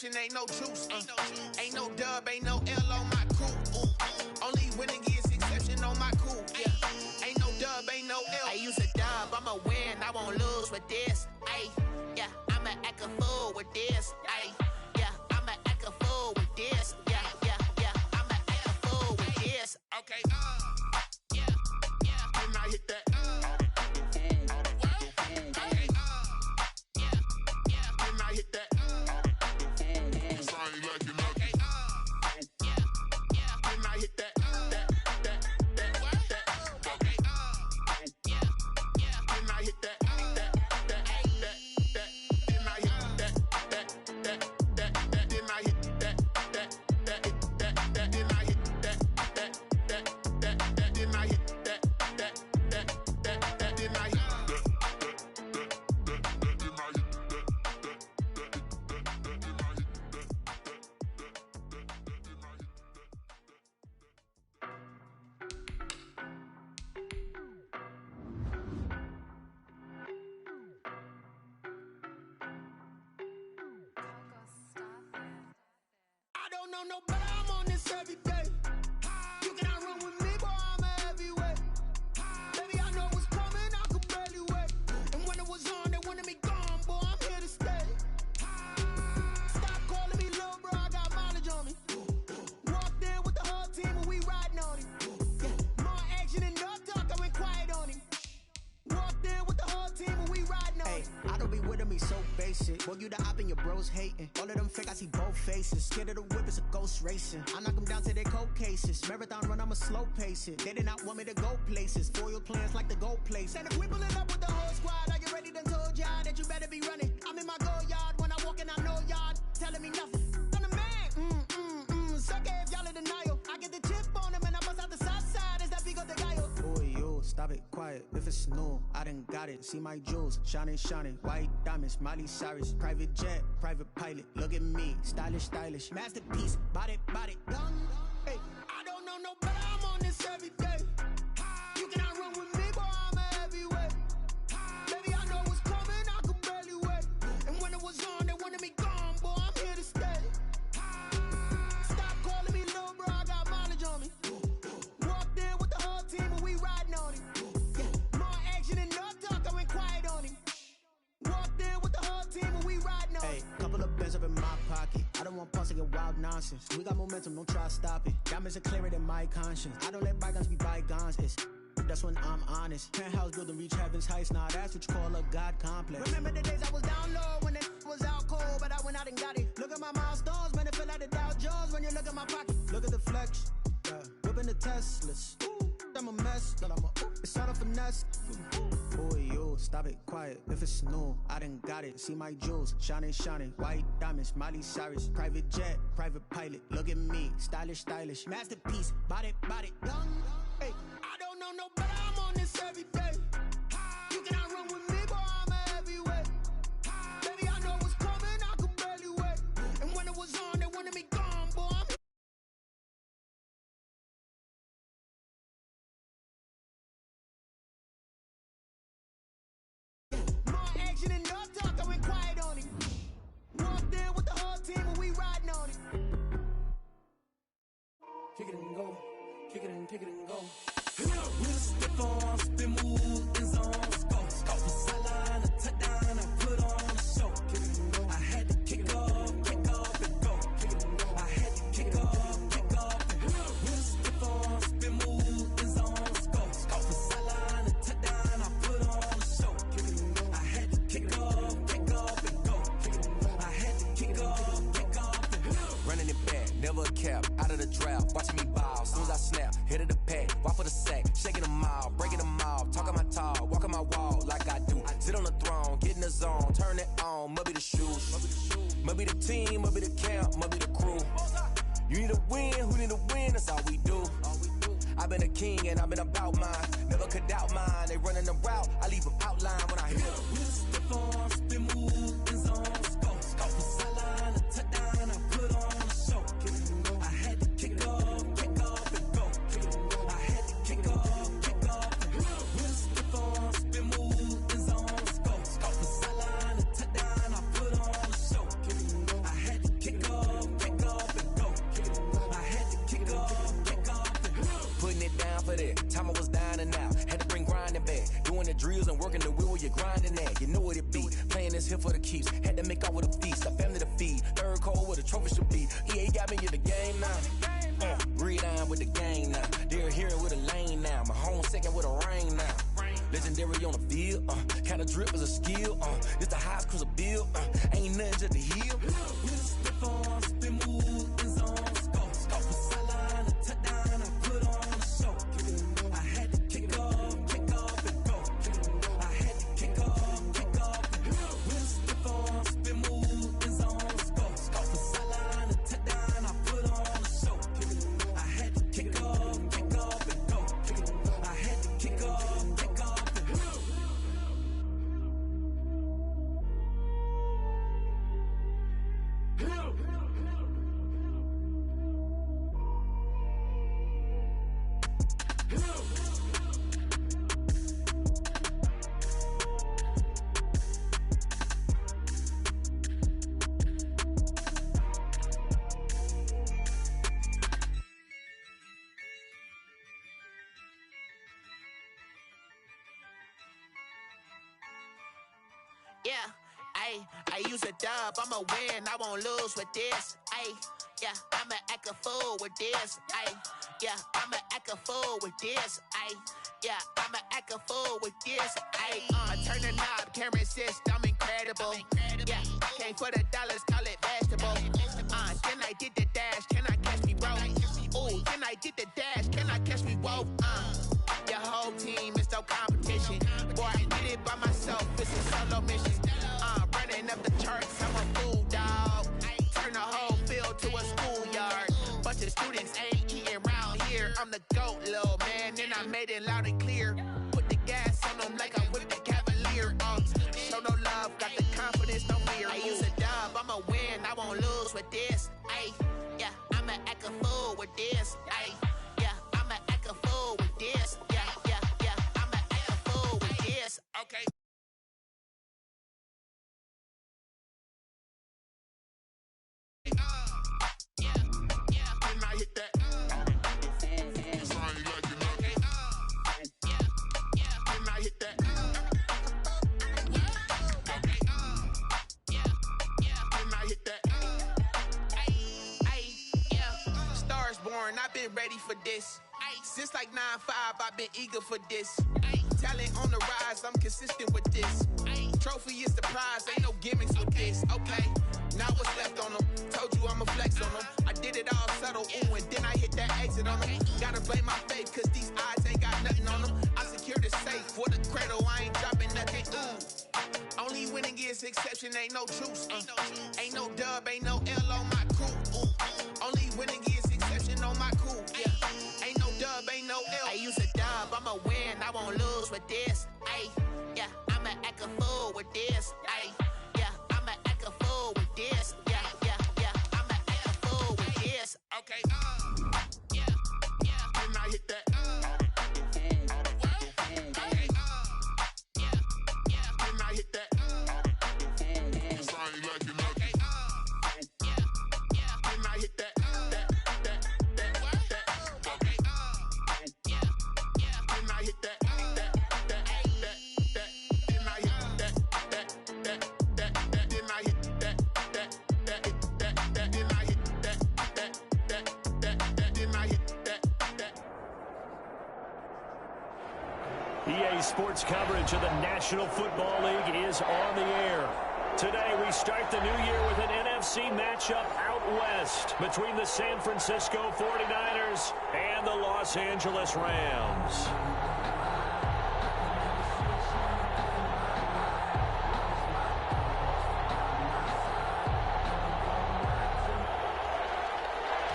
exception, ain't no juice. Ain't no dub, ain't no L on my coupe. Only winning is exception on my coupe. Yeah. Ain't no dub, ain't no L. I use a dub, I'ma win, I won't lose with this. Ay, yeah, I'ma act a fool with this. Ay, yeah, I'ma act a fool with this. Yeah, yeah, yeah, I'ma act a fool with this. Okay, yeah, yeah. When I hit that, okay, yeah, yeah. When I hit that, cause I ain't like it. Okay, yeah, yeah. When I hit that, okay, yeah, yeah. When I hit that, then I hit that, then I hit that, then I hit that, then I hit that, then I hit I don't know no better, I'm on this every day. You cannot run with me, boy, I'm a heavyweight. Baby, I know what's coming, I could barely wait. And when it was on, they wanted me gone, boy, I'm here to stay. Stop calling me little bro, I got mileage on me. Walked in with the whole team and we riding on him. Yeah, more action and no talk, I went quiet on him. Walked in with the whole team and we riding on him. I don't be with me so basic. Boy, you the op and your bros hating. All of them fake, I see both faces. Scared of the whip, it's a ghost racing. I knock them down to their cold cases. Marathon run, I'ma slow pace it. They did not want me to go places. Foil plans like the go place. And if we pulling up with the whole squad, are you ready? Done told y'all that you better be running. I'm in my go yard when I walk in, I know y'all telling me nothing. I'm the man. Suck it if y'all in denial. I get the chip on him and I bust out the south side. Is that Vigo de Gallo? Boy, you stop it, quiet. If it's new, I done got it. See my jewels, shining, shining. White diamonds, Miley Cyrus. Private jet, private pilot. Look at me, stylish, stylish. Masterpiece, body, body. Hey, I don't know no better, I'm on this every day. You cannot run with me, boy, I'm a heavyweight. Baby, I know what's coming, I could barely wait. And when it was on, they wanted me gone, boy, I'm here to stay. Stop calling me little bro, I got mileage on me. Walked in with the whole team and we riding on him. Yeah, more action and no talk, I went quiet on him. Walked in with the whole team and we riding on him. Hey, couple of bands up in my pocket. I don't want pause to get wild nonsense. We got momentum, don't try to stop it. Diamonds are clearer than my conscience. I don't let bygones be bygones. That's when I'm honest. Penthouse building, reach heaven's heights. Nah, that's what you call a God complex. Remember the days I was down low when it was out cold, but I went out and got it. Look at my milestones, man, it feel like the Dow Jones when you look at my pocket. Look at the flex, yeah. Whipping the Teslas. I'm a mess, but it's all a finesse. Boy, you stop it, quiet. If it's new, I done got it. See my jewels, shining, shining. White diamonds, Miley Cyrus. Private jet, private pilot. Look at me, stylish, stylish. Masterpiece, body, body. Hey, I don't know no better, I'm on this every day. You cannot run with me, boy, I'm a heavyweight. Baby, I know what's coming, I could barely wait. And when it was on, they wanted me gone, boy, I'm more action and no talk, I went quiet on him. Walked in with the whole team and we riding on him. Kick it and go, kick it and go. With a stiff arm, spin move, in zones, go. From sideline to touchdown, I put on a show. I had to kick off and go. I had to kick off and go. With a stiff arm, spin move, in zones, go. From sideline to touchdown, I put on a show. I had to kick off and go. I had to kick off and go. Running it back, never a cap, out of the draft, watching me ball. Soon as I snap, hit of the pack, walk for the sack, shaking them all, breaking them off, talking my talk, walking my wall like I do. Sit on the throne, get in the zone, turn it on, must be the shoes, must be the team, must be the camp, must be the crew. You need a win, who need a win, that's all we do. I've been a king and I've been about mine, never could doubt mine. They running the route, I leave them outline when I hit them. With a stiff arm, spin move, in zones, go. From sideline to touchdown, I put on a show. I had to kick off and go. I had to kick off and go. With a stiff arm, spin move, in zones, go. From sideline to touchdown, I put on a show. I had to kick doing the drills and working the wheel, you're grinding that. You know what it be. Playing this here for the keeps. Had to make off with a feast. A family to feed. Third cold where the trophy should be. EA got me in the game now. Breed on with the game now. They're here with a lane now. My home second with a rain now. Legendary on the field. Kinda drip is a skill. This the highest cruiser bill. Ain't nothing just to heal. Stiff on, spin move, in zone, go. From sideline to touchdown, I put on a show. I had to kick off and go. I had to kick off and go. Stiff on, spin move, in zone, go. From sideline to touchdown, I put on a show. I had to kick off and go. I had to kick off and go. Yeah, I use a dub, I'ma win, I won't lose with this. Yeah, I'ma act a fool with this. Yeah, I'ma act a fool with this. Yeah, I'ma act a fool with this. Turn the knob, camera assist, I'm incredible. Yeah, came for the dollars, call it vegetable. Then I did the dash, can I catch me, bro? Ooh, then I did the dash, can I catch me, whoa? Your whole team is no competition. Boy, I did it by myself, it's a solo mission. Running up the charts, I'm a fool, dog. Turn the whole field to a schoolyard. Bunch of students ain't eating round here. I'm the GOAT, little man, and I made it loud and clear. Put the gas on them like I'm with the Cavalier. Show no love, got the confidence, no fear. I use a dub, I'ma win, I won't lose with this. Yeah, I'ma act a fool with this. Yeah, I'ma act a fool with this. Yeah, I'ma act a fool with this. Okay. I hit that. I hit that. I hit that. Stars born, I've been ready for this. Since like 9-5, I've been eager for this. Talent on the rise, I'm consistent with this. Trophy is the prize, ain't no gimmicks with this. Okay, now what's left on them? Told you I'ma flex on them. I did it all subtle, ooh, and then I hit that exit on them. Gotta blame my faith, cause these odds ain't got nothing on them. I secured the safe for the cradle, I ain't dropping nothing, ooh. Only winning is exception, ain't no truce. Ain't no dub, ain't no L on my crew. Only winning is exception on my crew. Yeah, ain't no dub, ain't no L. I use a dub, I'ma win, I won't lose with this. Yeah, I'ma act a fool with this. Yeah, I'ma act a fool with this. Yeah, I'ma act a fool with this. Okay. And I hit that. And I hit that. And I hit that. EA Sports coverage of the National Football League is on the air. Today, we start the new year with an NFC matchup out west between the San Francisco 49ers and the Los Angeles Rams.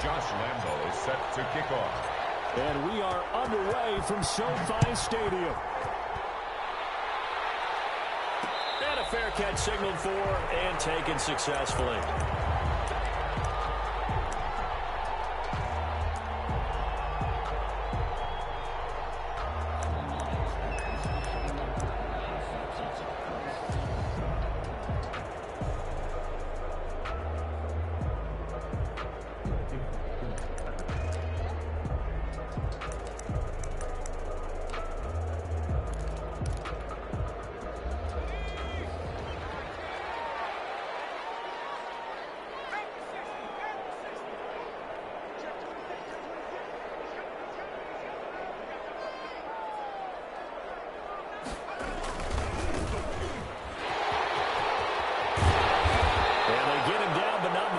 Josh Lambo is set to kick off. And we are underway from SoFi Stadium. And a fair catch signaled for and taken successfully.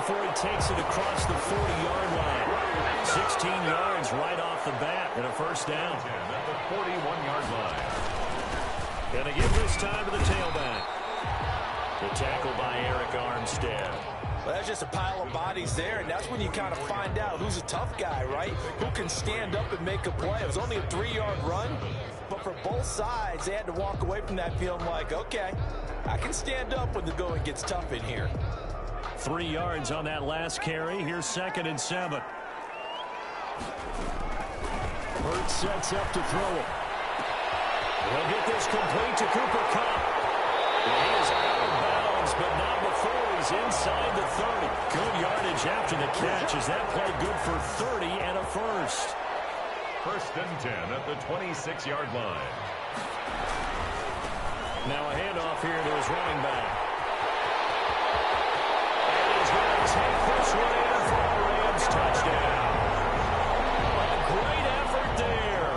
before he takes it across the 40-yard line. 16 yards right off the bat and a first down. At the 41-yard line. Going to give this time to the tailback. The tackle by Eric Armstead. Well, that's just a pile of bodies there, and that's when you kind of find out who's a tough guy, right? Who can stand up and make a play. It was only a 3-yard run, but for both sides, they had to walk away from that feeling like, okay, I can stand up when the going gets tough in here. 3 yards on that last carry. Here's 2nd and 7. Hurts sets up to throw it. He'll get this complete to Cooper Kupp. He is out of bounds, but not before he's inside the 30. Good yardage after the catch. Is that play good for 30 and a first? 1st and 10 at the 26-yard line. Now a handoff here to his running back. And he's going to take this one in for a Rams touchdown. A great effort there.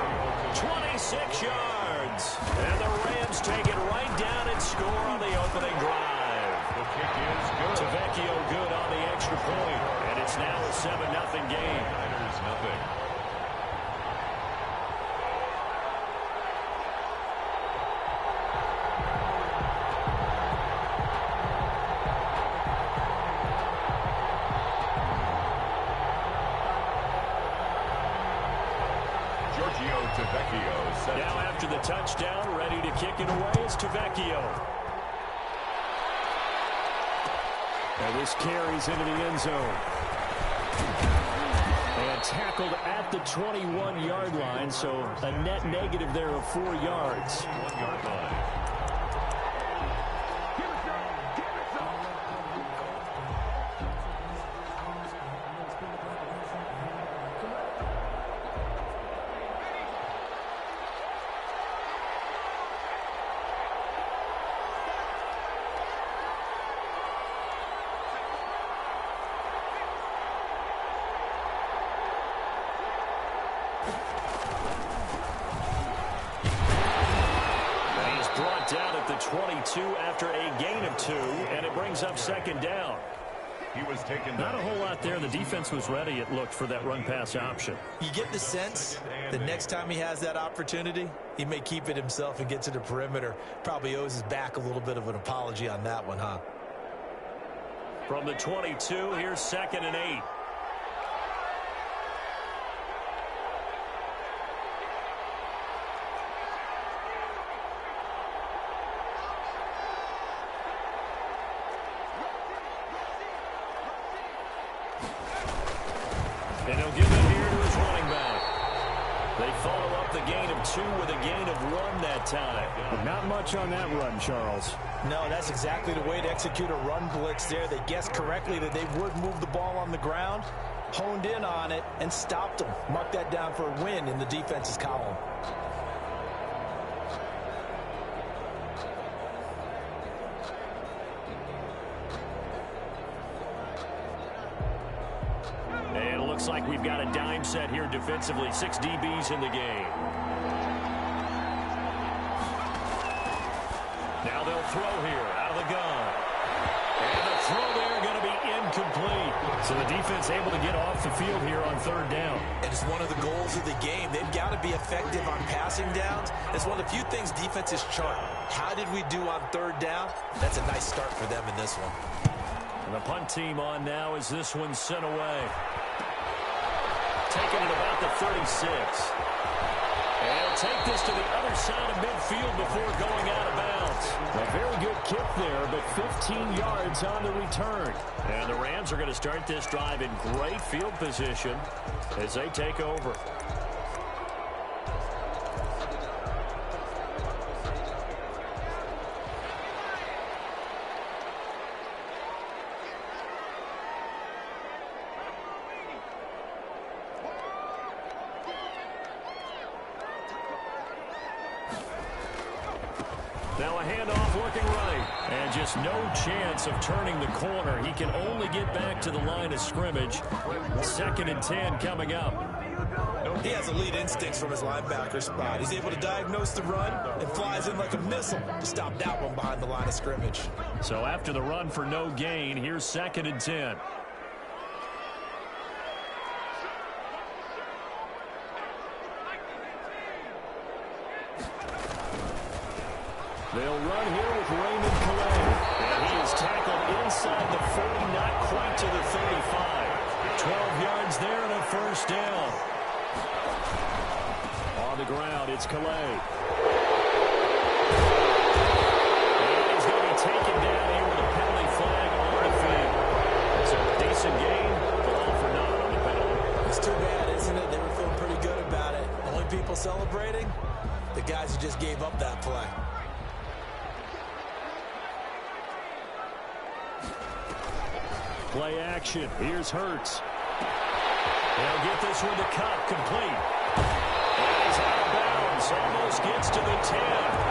26 yards. And the Rams take it right down and score on the opening drive. The kick is good. Tavecchio good on the extra point. And it's now a 7-0 game. Niners nothing. Now after the touchdown, ready to kick it away is Tavecchio. And this carries into the end zone. And tackled at the 21-yard line, so a net negative there of 4 yards. 1-yard line. Down at the 22 after a gain of 2, and it brings up 2nd down. He was taken down. Not a whole lot there. The defense was ready, it looked, for that run-pass option. You get the sense the next time he has that opportunity, he may keep it himself and get to the perimeter. Probably owes his back a little bit of an apology on that one, huh? From the 22, here's 2nd and 8. And he'll give it here to his running back. They follow up the gain of 2 with a gain of 1 that time. Not much on that run, Charles. No, that's exactly the way to execute a run blitz there. They guessed correctly that they would move the ball on the ground, honed in on it, and stopped them. Mark that down for a win in the defense's column. And it looks like we've got a dime set here defensively. 6 DBs in the game. Now they'll throw here out of the gun. And the throw there going to be incomplete. So the defense able to get off the field here on 3rd down. And it's one of the goals of the game. They've got to be effective on passing downs. It's one of the few things defenses chart. How did we do on 3rd down? That's a nice start for them in this one. And the punt team on now as this one's sent away. Taking it about the 36. And he'll take this to the other side of midfield before going out of bounds. A very good kick there, but 15 yards on the return. And the Rams are going to start this drive in great field position as they take over. Now a handoff looking right. And just no chance of turning the corner. He can only get back to the line of scrimmage. 2nd and 10 coming up. He has elite instincts from his linebacker spot. He's able to diagnose the run and flies in like a missile to stop that one behind the line of scrimmage. So after the run for no gain, here's 2nd and 10. They'll run here with Raymond Calais. And he is tackled inside the 40, not quite to the 35. 12 yards there and a first down. On the ground, it's Calais. And he's going to be taken down here with a penalty flag on the field. So a decent game, but all for naught on the penalty. It's too bad, isn't it? They were feeling pretty good about it. Only people celebrating? The guys who just gave up that play. Play action. Here's Hurts. They'll get this one to Cup, complete. And he's out of bounds. Almost gets to the 10.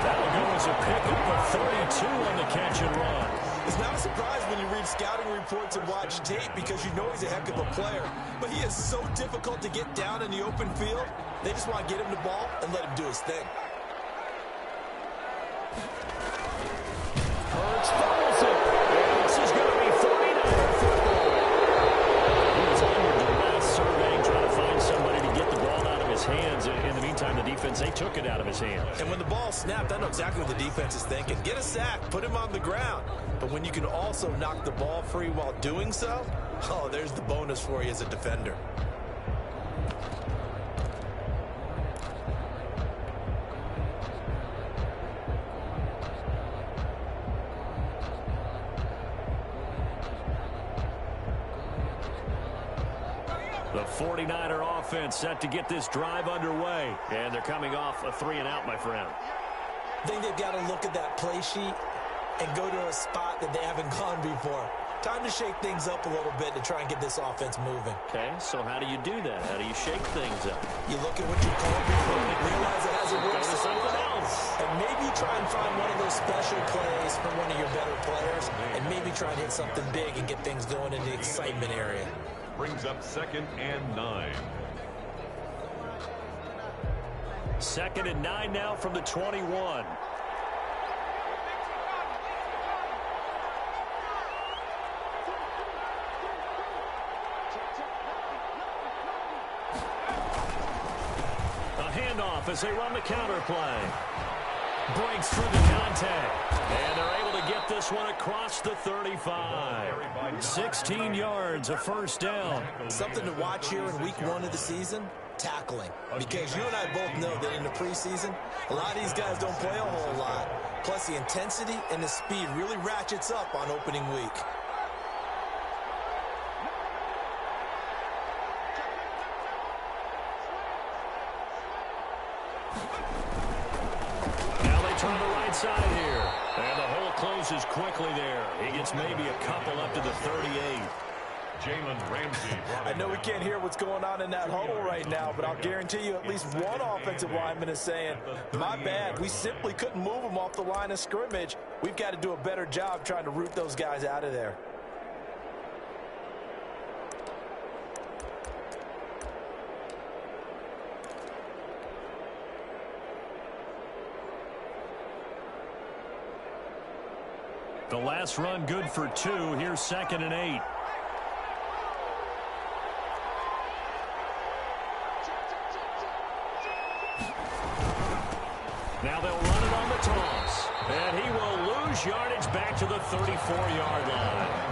That'll go as a pickup of 32 on the catch and run. It's not a surprise when you read scouting reports and watch tape because you know he's a heck of a player. But he is so difficult to get down in the open field. They just want to get him the ball and let him do his thing. Hurts fumbles it. And this is going to be 49er football. He was under duress, surveying, trying to find somebody to get the ball out of his hands. In the meantime, the defense, they took it out of his hands. And when the ball snapped, I know exactly what the defense is thinking. Get a sack, put him on the ground. But when you can also knock the ball free while doing so, oh, there's the bonus for you as a defender. The 49er offense set to get this drive underway. And they're coming off a 3-and-out, my friend. I think they've got to look at that play sheet and go to a spot that they haven't gone before. Time to shake things up a little bit to try and get this offense moving. Okay, so how do you do that? How do you shake things up? You look at what you called before, realize it hasn't worked Go to something else. and maybe try and find one of those special plays from one of your better players, and maybe try and hit something big and get things going in the excitement area. Brings up 2nd and 9. 2nd and 9 now from the 21. A handoff as they run the counter play. Breaks through the contact. And they're able to get this one across the 35. 16 yards, a first down. Something to watch here in week 1 of the season, tackling. Because you and I both know that in the preseason, a lot of these guys don't play a whole lot. Plus the intensity and the speed really ratchets up on opening week. On the right side here. And the hole closes quickly there. He gets maybe a couple up to the 38. Jalen Ramsey. I know we can't hear what's going on in that huddle right now, but I'll guarantee you at least one offensive lineman is saying, my bad, we simply couldn't move them off the line of scrimmage. We've got to do a better job trying to root those guys out of there. The last run good for 2. Here's 2nd and 8. Now they'll run it on the toss. And he will lose yardage back to the 34-yard line.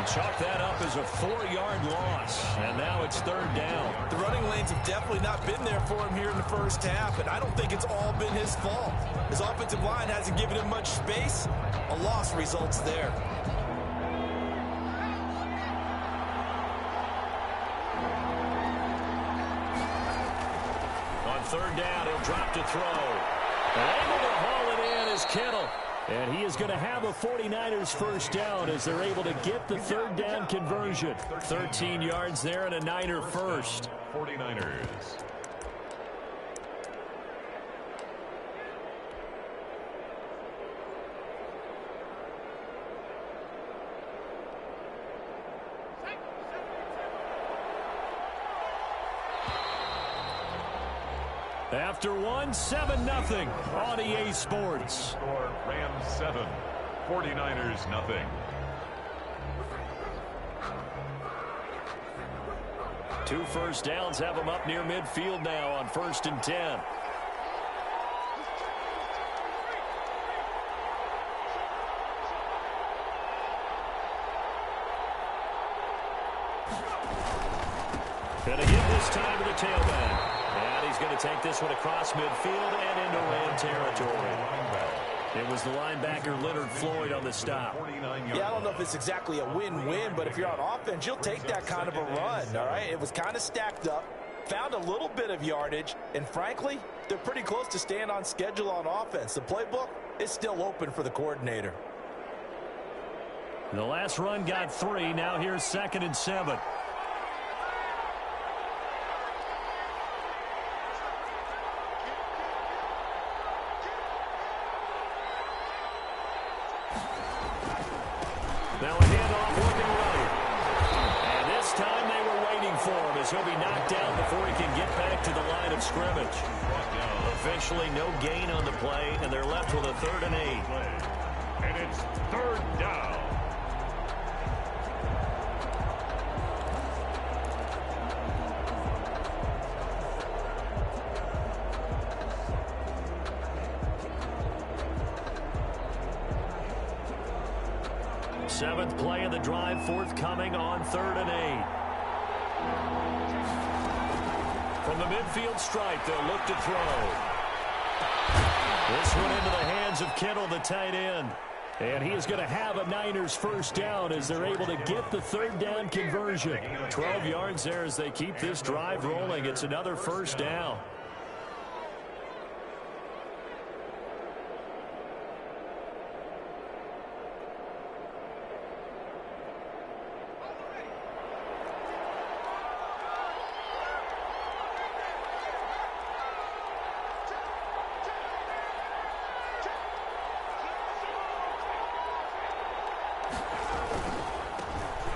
Chalk that up as a 4-yard loss. And now it's 3rd down. The running lanes have definitely not been there for him here in the first half, and I don't think it's all been his fault. His offensive line hasn't given him much space. A loss results there. On 3rd down, he'll drop to throw. And able to haul it in is Kittle. And he is going to have a 49ers first down as they're able to get the 3rd down conversion. 13 yards there and a Niner first. 49ers. After 7-0 on EA Sports. Score Rams 7, 49ers nothing. Two first downs have them up near midfield now on 1st and 10. this time to the tailback. And he's going to take this one across midfield and into Ram territory. It was the linebacker Leonard Floyd on the stop. Yeah, I don't know if it's exactly a win-win, but if you're on offense, you'll take that kind of a run, all right? It was kind of stacked up, found a little bit of yardage, and frankly, they're pretty close to staying on schedule on offense. The playbook is still open for the coordinator. The last run got 3. Now here's 2nd and 7. Now a handoff working right. And this time they were waiting for him as he'll be knocked down before he can get back to the line of scrimmage. Eventually no gain on the play, and they're left with a 3rd and 8. And it's 3rd down. Seventh play of the drive forthcoming on 3rd and 8. From the midfield stripe, they'll look to throw. This one into the hands of Kittle, the tight end. And he is going to have a Niners first down as they're able to get the 3rd down conversion. 12 yards there as they keep this drive rolling. It's another first down.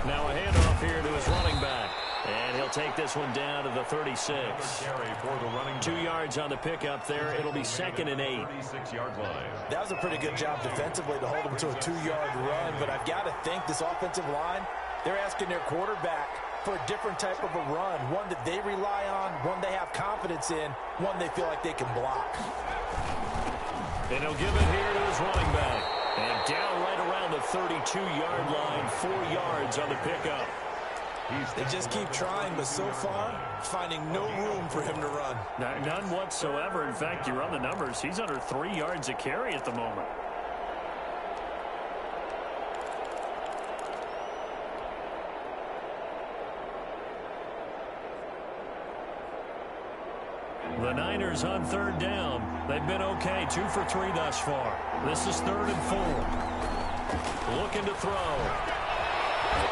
Now a handoff here to his running back. And he'll take this one down to the 36. 2 yards on the pickup there. It'll be 2nd and 8. 36-yard line. That was a pretty good job defensively to hold him to a 2-yard run, but I've got to think this offensive line, they're asking their quarterback for a different type of a run, one that they rely on, one they have confidence in, one they feel like they can block. And he'll give it here to his running back. And down right around the 32-yard line, 4 yards on the pickup. They just keep trying, but so far, finding no room for him to run. None whatsoever. In fact, you run the numbers. He's under 3 yards a carry at the moment. The Niners on 3rd down. They've been okay, 2 for 3 thus far. This is 3rd and 4. Looking to throw.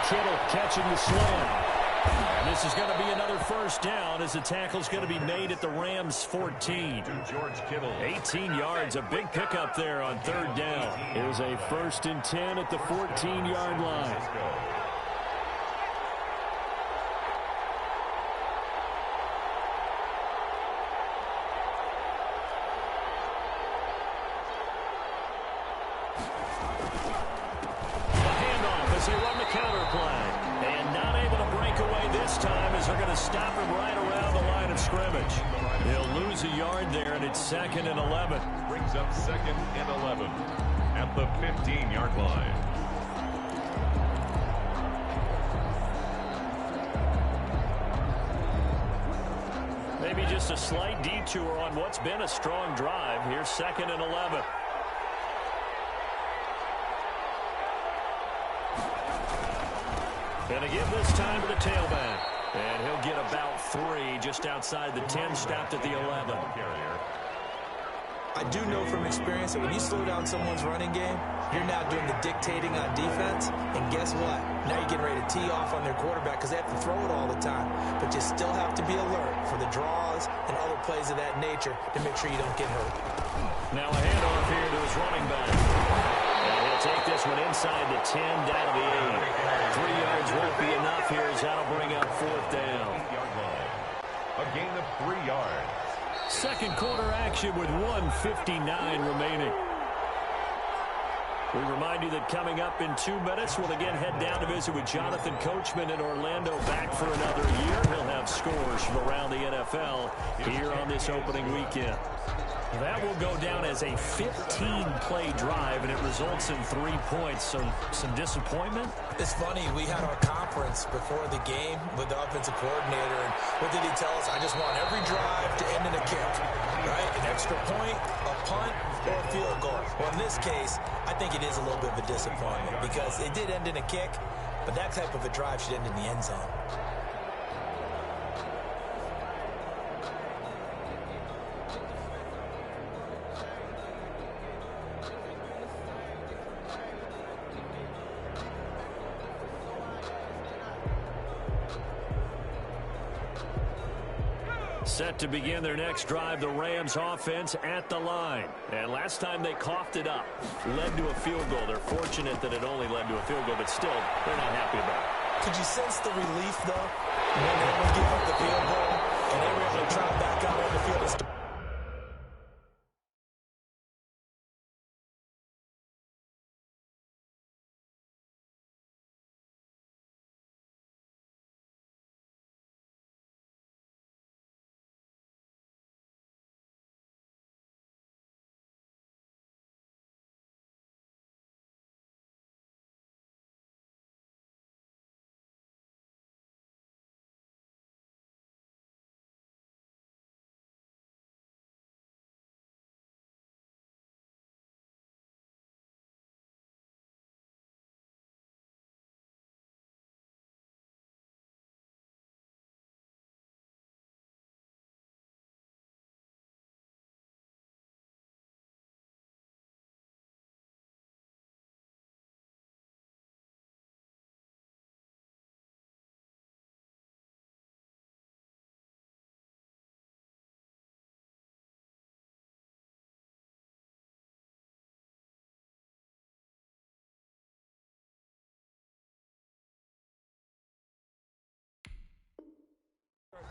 Kittle catching the slam. And this is going to be another first down as the tackle's going to be made at the Rams' 14. George Kittle. 18 yards, a big pickup there on 3rd down. It was a 1st and 10 at the 14-yard line. They run the counter play. And not able to break away this time as they're going to stop him right around the line of scrimmage. They'll lose a yard there, and it's 2nd and 11. Brings up 2nd and 11 at the 15-yard line. Maybe just a slight detour on what's been a strong drive. Here's 2nd and 11. And again this time to the tailback. And he'll get about 3 just outside the 10, stopped at the 11. I do know from experience that when you slow down someone's running game, you're now doing the dictating on defense. And guess what? Now you're getting ready to tee off on their quarterback because they have to throw it all the time. But you still have to be alert for the draws and other plays of that nature to make sure you don't get hurt. Now a handoff here to his running back. And he'll take this one inside the 10, down to the 8. 3 yards won't be enough here as that'll bring up 4th down. A gain of 3 yards. Second quarter action with 1:59 remaining. We remind you that coming up in 2 minutes, we'll again head down to visit with Jonathan Coachman in Orlando, back for another year. He'll have scores from around the NFL here on this opening weekend. That will go down as a 15-play drive, and it results in 3 points. So some disappointment. It's funny, we had our conference before the game with the offensive coordinator, and what did he tell us? I just want every drive to end in a kick, right? An extra point, a punt, or a field goal. Well, in this case, I think it is a little bit of a disappointment because it did end in a kick, but that type of a drive should end in the end zone. Set to begin their next drive, the Rams offense at the line. And last time they coughed it up, led to a field goal. They're fortunate that it only led to a field goal, but still, they're not happy about it. Could you sense the relief, though, when they would give up the field goal and they were able to try back out on the field?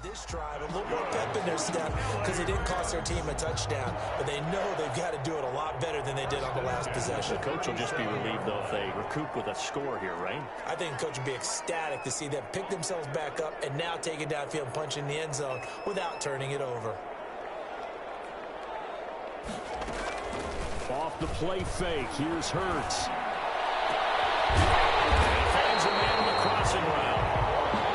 This drive, a little more pep in their step because it didn't cost their team a touchdown, but they know they've got to do it a lot better than they did on the last possession. The coach will just be relieved, though, if they recoup with a score here, right? I think the coach would be ecstatic to see them pick themselves back up and now take it downfield and punch in the end zone without turning it over. Off the play fake, here's Hurts. He finds a man on the crossing route.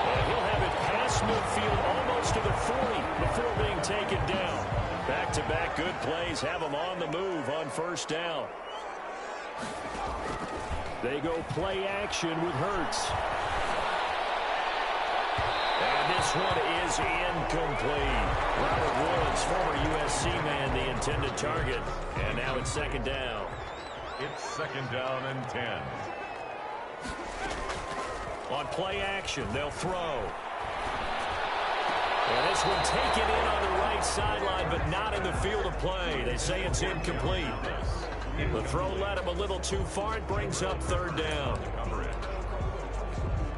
And he'll have it past midfield almost to the 40 before being taken down. Back-to-back good plays have them on the move on first down. They go play action with Hurts. And this one is incomplete. Robert Woods, former USC man, the intended target. And now it's second down. It's second down and 10. On play action, they'll throw. And this one taken in on the right sideline, but not in the field of play. They say it's incomplete. The throw led him a little too far. It brings up third down.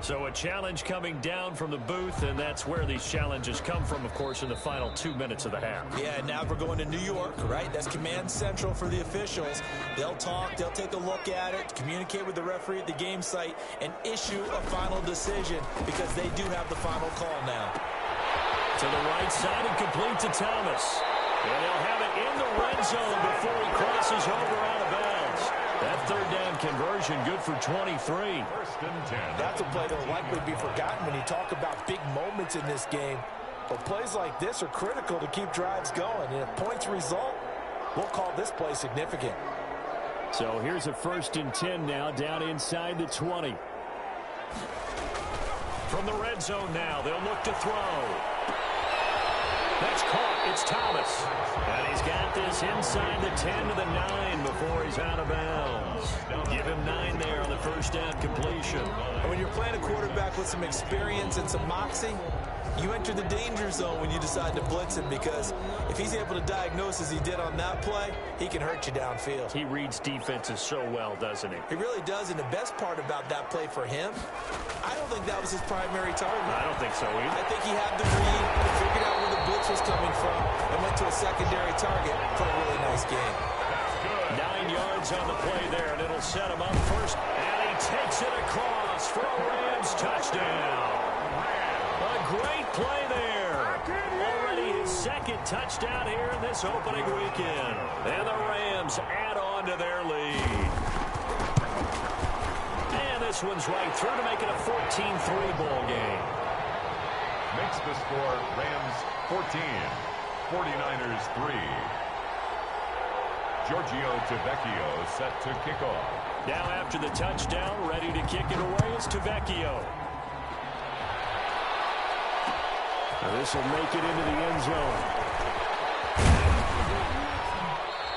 So a challenge coming down from the booth, and that's where these challenges come from, of course, in the final 2 minutes of the half. Yeah, now we're going to New York, right? That's command central for the officials. They'll talk, they'll take a look at it, communicate with the referee at the game site, and issue a final decision because they do have the final call now. To the right side and complete to Thomas. And they'll have it in the red zone before he crosses over out of bounds. That third down conversion good for 23. First and 10. That's a play that will likely be forgotten when you talk about big moments in this game. But plays like this are critical to keep drives going. And if points result, we'll call this play significant. So here's a first and 10 now, down inside the 20. From the red zone now, they'll look to throw. That's caught. It's Thomas. And he's got this inside the 10 to the 9 before he's out of bounds. Give him 9 there on the first down completion. And when you're playing a quarterback with some experience and some moxie, you enter the danger zone when you decide to blitz him, because if he's able to diagnose as he did on that play, he can hurt you downfield. He reads defenses so well, doesn't he? He really does, and the best part about that play for him, I don't think that was his primary target. I don't think so either. I think he had the read, figured out where the blitz was coming from, and went to a secondary target for a really nice game. 9 yards on the play there, and it'll set him up first. And he takes it across for a Rams touchdown. A great play there. Already his second second touchdown here in this opening weekend. And the Rams add on to their lead. And this one's right through to make it a 14-3 ball game. Makes the score Rams 14, 49ers 3. Giorgio Tavecchio set to kick off. Now after the touchdown, ready to kick it away is Tavecchio. This will make it into the end zone.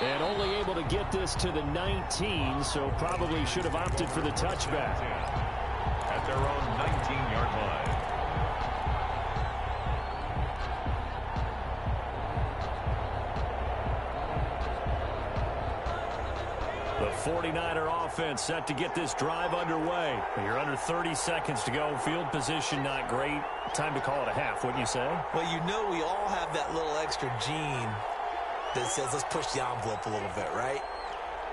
And only able to get this to the 19, so probably should have opted for the touchback. At their own 19-yard line. The 49er offense set to get this drive underway. You're under 30 seconds to go. Field position not great. Time to call it a half, wouldn't you say? Well, you know we all have that little extra gene that says let's push the envelope a little bit, right?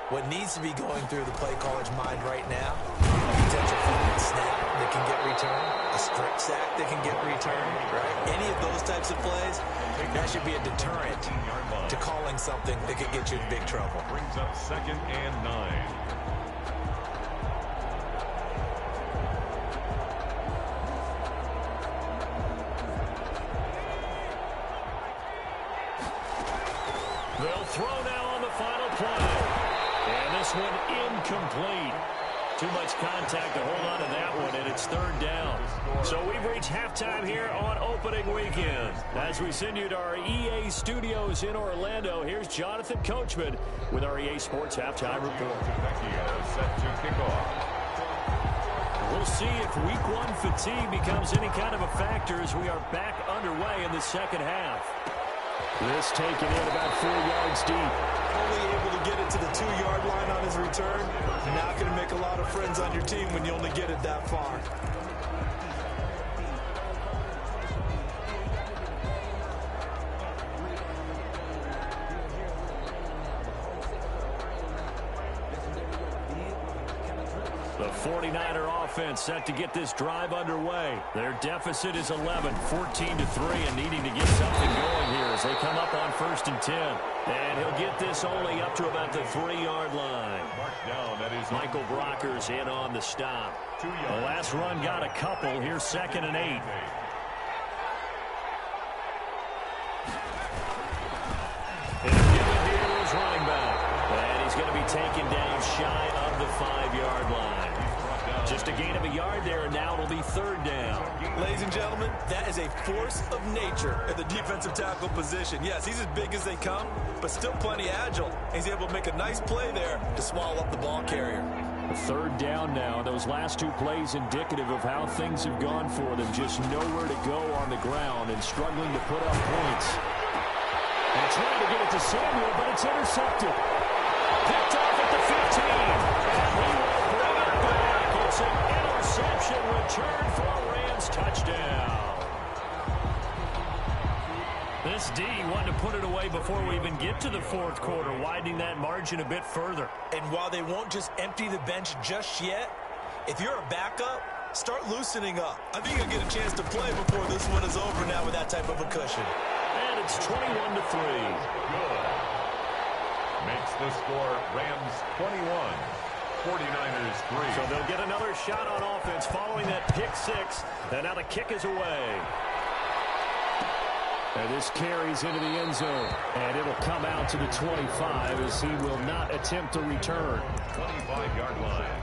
What needs to be going through the play caller's mind right now, a potential fumble snap that can get returned, a strip sack that can get returned, right? Any of those types of plays, that should be a deterrent to calling something that could get you in big trouble. Brings up 2nd and 9. They'll throw now on the final play. And this one incomplete. Too much contact to hold on to that one, and it's 3rd down. So we've reached halftime here on opening weekend. As we send you to our EA studios in Orlando, here's Jonathan Coachman with our EA Sports Halftime Report. Set to kick off. We'll see if Week 1 fatigue becomes any kind of a factor as we are back underway in the second half. This taken in about 4 yards deep. Only able to get it to the 2-yard line on his return. Not going to make a lot of friends on your team when you only get it that far. The 49er offense set to get this drive underway. Their deficit is 11, 14-3, and needing to get something going here as they come up on 1st and 10. And he'll get this only up to about the 3-yard line. Michael Brockers in on the stop. The last run got a couple. Here's 2nd and 8. And given here is running back. And he's going to be taken down shy of the 5-yard line. Just a gain of a yard there, and now it'll be 3rd down. Ladies and gentlemen, that is a force of nature at the defensive tackle position. Yes, he's as big as they come, but still plenty agile. He's able to make a nice play there to swallow up the ball carrier. 3rd down now. Those last 2 plays indicative of how things have gone for them. Just nowhere to go on the ground and struggling to put up points. And trying to get it to Samuel, but it's intercepted. Picked off at the 15. And we will bring it back. It's an interception return for a Rams touchdown. This D wanted to put it away before we even get to the 4th quarter, widening that margin a bit further. And while they won't just empty the bench just yet, if you're a backup, start loosening up. I think you'll get a chance to play before this one is over now with that type of a cushion. And it's 21-3. Good. Makes the score Rams 21, 49ers 3. So they'll get another shot on offense following that pick 6. And now the kick is away. And this carries into the end zone. And it'll come out to the 25 as he will not attempt to return. 25-yard line.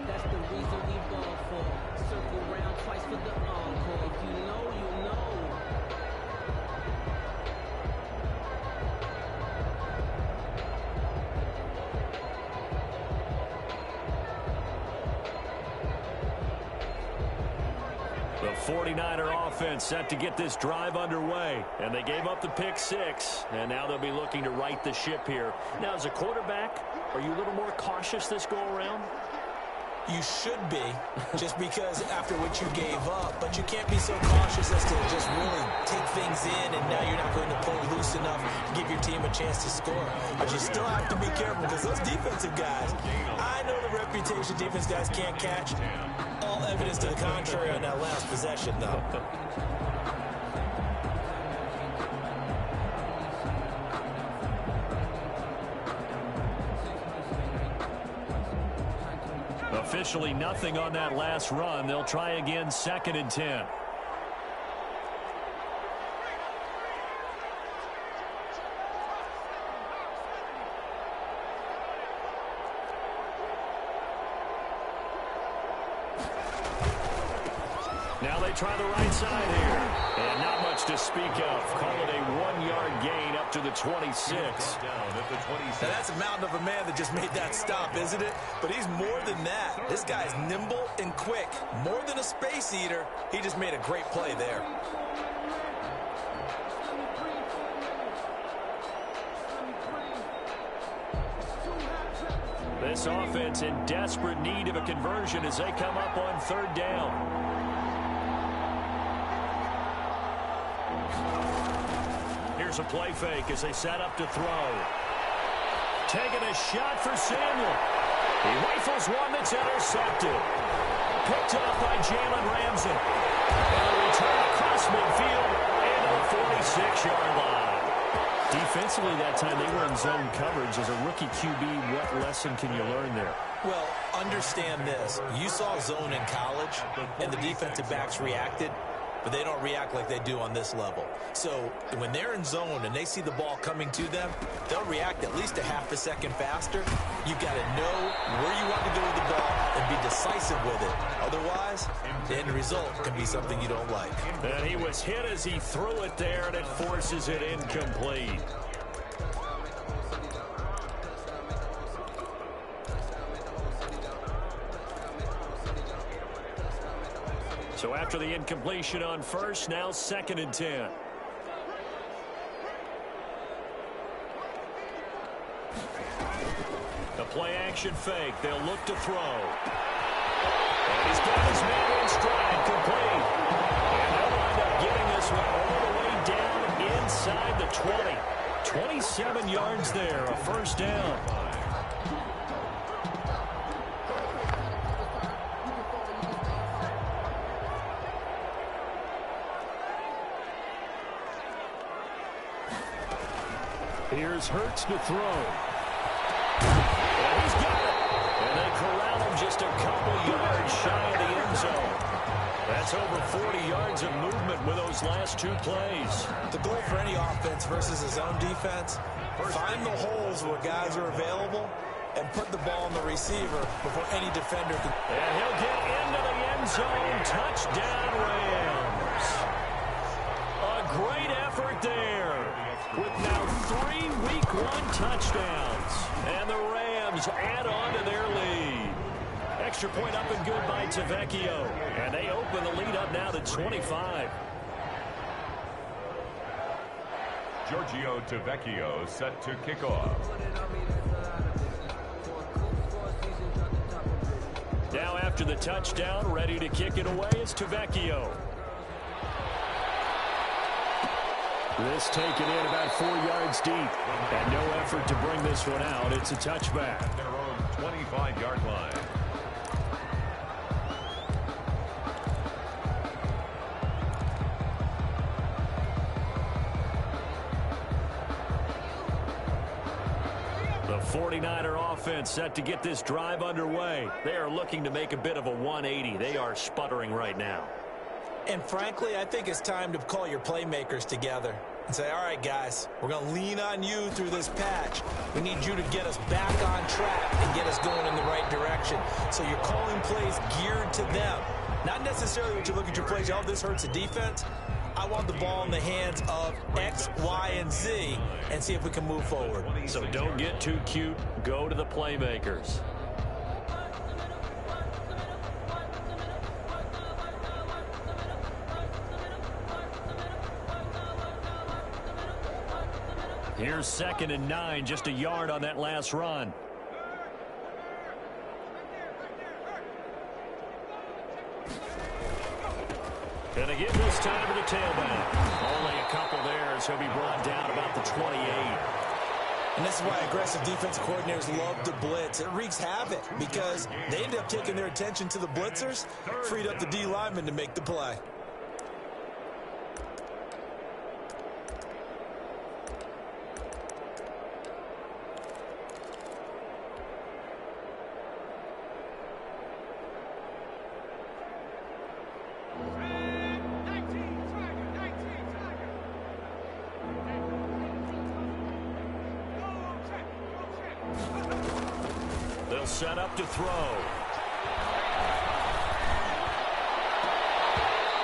That's the reason we ball for. Circle round twice for the encore. If you know, you know. The 49er offense set to get this drive underway. And they gave up the pick 6. And now they'll be looking to right the ship here. Now, as a quarterback, are you a little more cautious this go-around? You should be, just because after what you gave up. But you can't be so cautious as to just really take things in, and now you're not going to play loose enough to give your team a chance to score. But you still have to be careful because those defensive guys, I know the reputation defense guys can't catch all All evidence to the contrary on that last possession, though. Officially nothing on that last run. They'll try again, 2nd and 10. Now they try the right side here. And not much to speak of. Call it a 1-yard gain up to the 26. Now that's a mountain of a man that just made that stop, isn't it? But he's more than that. This guy's nimble and quick. More than a space eater. He just made a great play there. This offense in desperate need of a conversion as they come up on 3rd down. Here's a play fake as they set up to throw. Taking a shot for Samuel. He rifles one that's intercepted. Picked off by Jalen Ramsey. And a return across midfield into the 46-yard line. Defensively that time they were in zone coverage. As a rookie QB, what lesson can you learn there? Well, understand this. You saw zone in college, and the defensive backs reacted. But they don't react like they do on this level. So when they're in zone and they see the ball coming to them, they'll react at least a half a second faster. You've got to know where you want to go with the ball and be decisive with it. Otherwise, the end result can be something you don't like. And he was hit as he threw it there, and it forces it incomplete. So after the incompletion on first, now 2nd and 10. The play action fake. They'll look to throw. And he's got his man in stride, complete. And they'll wind up getting this one all the way down inside the 20. 27 yards there, a 1st down. Here's Hurts to throw. And he's got it. And they corral him just a couple yards shy of the end zone. That's over 40 yards of movement with those last 2 plays. The goal for any offense versus his own defense, find the holes where guys are available and put the ball on the receiver before any defender can. And he'll get into the end zone. Touchdown, Rams. A great effort there. With now 3 Week 1 touchdowns. And the Rams add on to their lead. Extra point up and good by Tavecchio. And they open the lead up now to 25. Giorgio Tavecchio set to kick off. Now after the touchdown, ready to kick it away is Tavecchio. This taken in about 4 yards deep. And no effort to bring this one out. It's a touchback. Their own 25-yard line. The 49er offense set to get this drive underway. They are looking to make a bit of a 180. They are sputtering right now. And frankly, I think it's time to call your playmakers together and say, all right, guys, we're going to lean on you through this patch. We need you to get us back on track and get us going in the right direction. So you're calling plays geared to them. Not necessarily when you look at your plays, oh, this hurts the defense. I want the ball in the hands of X, Y, and Z and see if we can move forward. So don't get too cute. Go to the playmakers. Here's 2nd and 9, just a yard on that last run. And again this time to the tailback. Only a couple there as he'll be brought down about the 28. And this is why aggressive defensive coordinators love to blitz. It wreaks havoc because they end up taking their attention to the blitzers, freed up the D lineman to make the play. They'll set up to throw.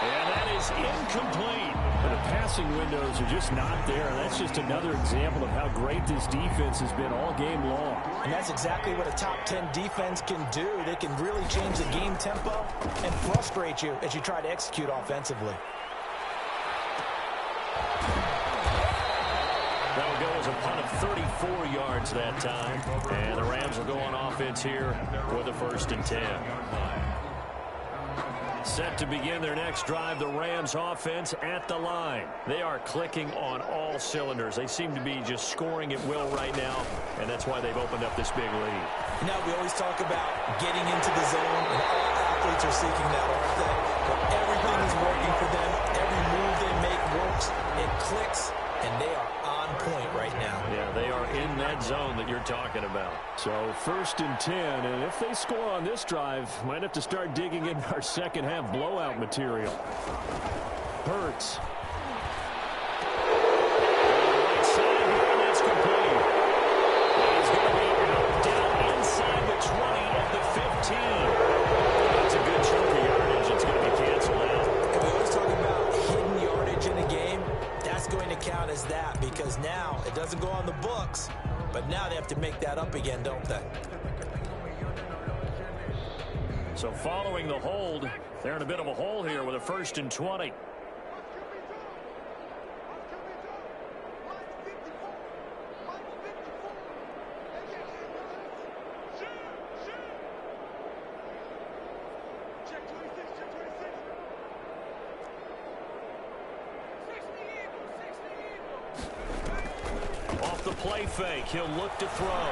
And that is incomplete. The passing windows are just not there. That's just another example of how great this defense has been all game long. And that's exactly what a top 10 defense can do. They can really change the game tempo and frustrate you as you try to execute offensively. That'll go as a punt of 34 yards that time. And the Rams will go on offense here with a 1st and 10. Set to begin their next drive, the Rams offense at the line. They are clicking on all cylinders. They seem to be just scoring at will right now, and that's why they've opened up this big lead. You know, we always talk about getting into the zone, and all athletes are seeking that, aren't they? But everything is working for them. Every move they make works. It clicks, and they are on point right now. Yeah, they are in that zone that you're talking about. So 1st and 10, and if they score on this drive, might have to start digging in our second half blowout material. Hurts. Right side here, and that's complete. He's going to be out down inside the 20 at the 15. That's a good chunk of yardage. It's going to be canceled out. And we always talk about hidden yardage in a game. That's going to count as that because now it doesn't go on the books, but now they have to make that up again, don't they? So following the hold, they're in a bit of a hole here with a 1st and 20. Off the play fake, he'll look to throw. Got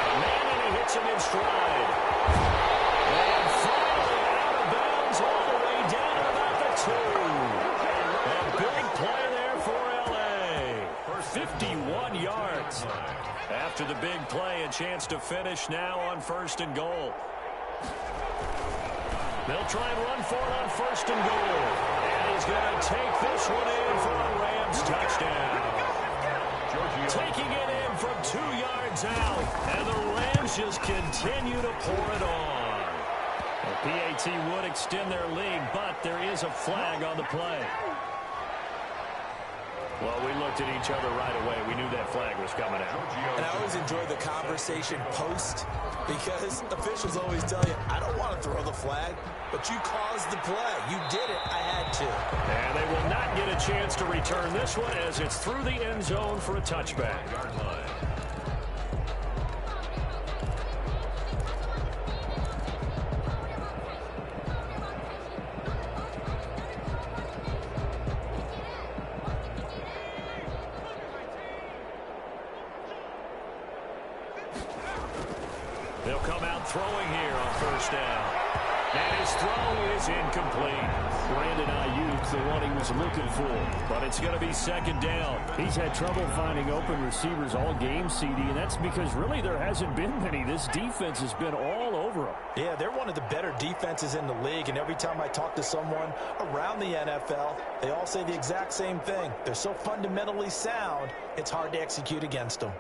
a man and he hits him in stride. And finally out of bounds all the way down at about the 2. A big play there for L.A. for 51 yards. After the big play, a chance to finish now on 1st and goal. They'll try and run for it on 1st and goal. And he's going to take this one in for a Rams touchdown. Taking it in from 2 yards out. And the Rams just continue to pour it on. The PAT would extend their lead, but there is a flag on the play. Well, we looked at each other right away. We knew that flag was coming out. And I always enjoy the conversation post because officials always tell you, I don't want to throw the flag, but you caused the play. You did it. I had to. And they will not get a chance to return this one as it's through the end zone for a touchback. They'll come out throwing here on 1st down. And his throw is incomplete. Brandon Ayuk, the one he was looking for. But it's going to be 2nd down. He's had trouble finding open receivers all game, CD, and that's because really there hasn't been many. This defense has been all over them. Yeah, they're one of the better defenses in the league, and every time I talk to someone around the NFL, they all say the exact same thing. They're so fundamentally sound, it's hard to execute against them.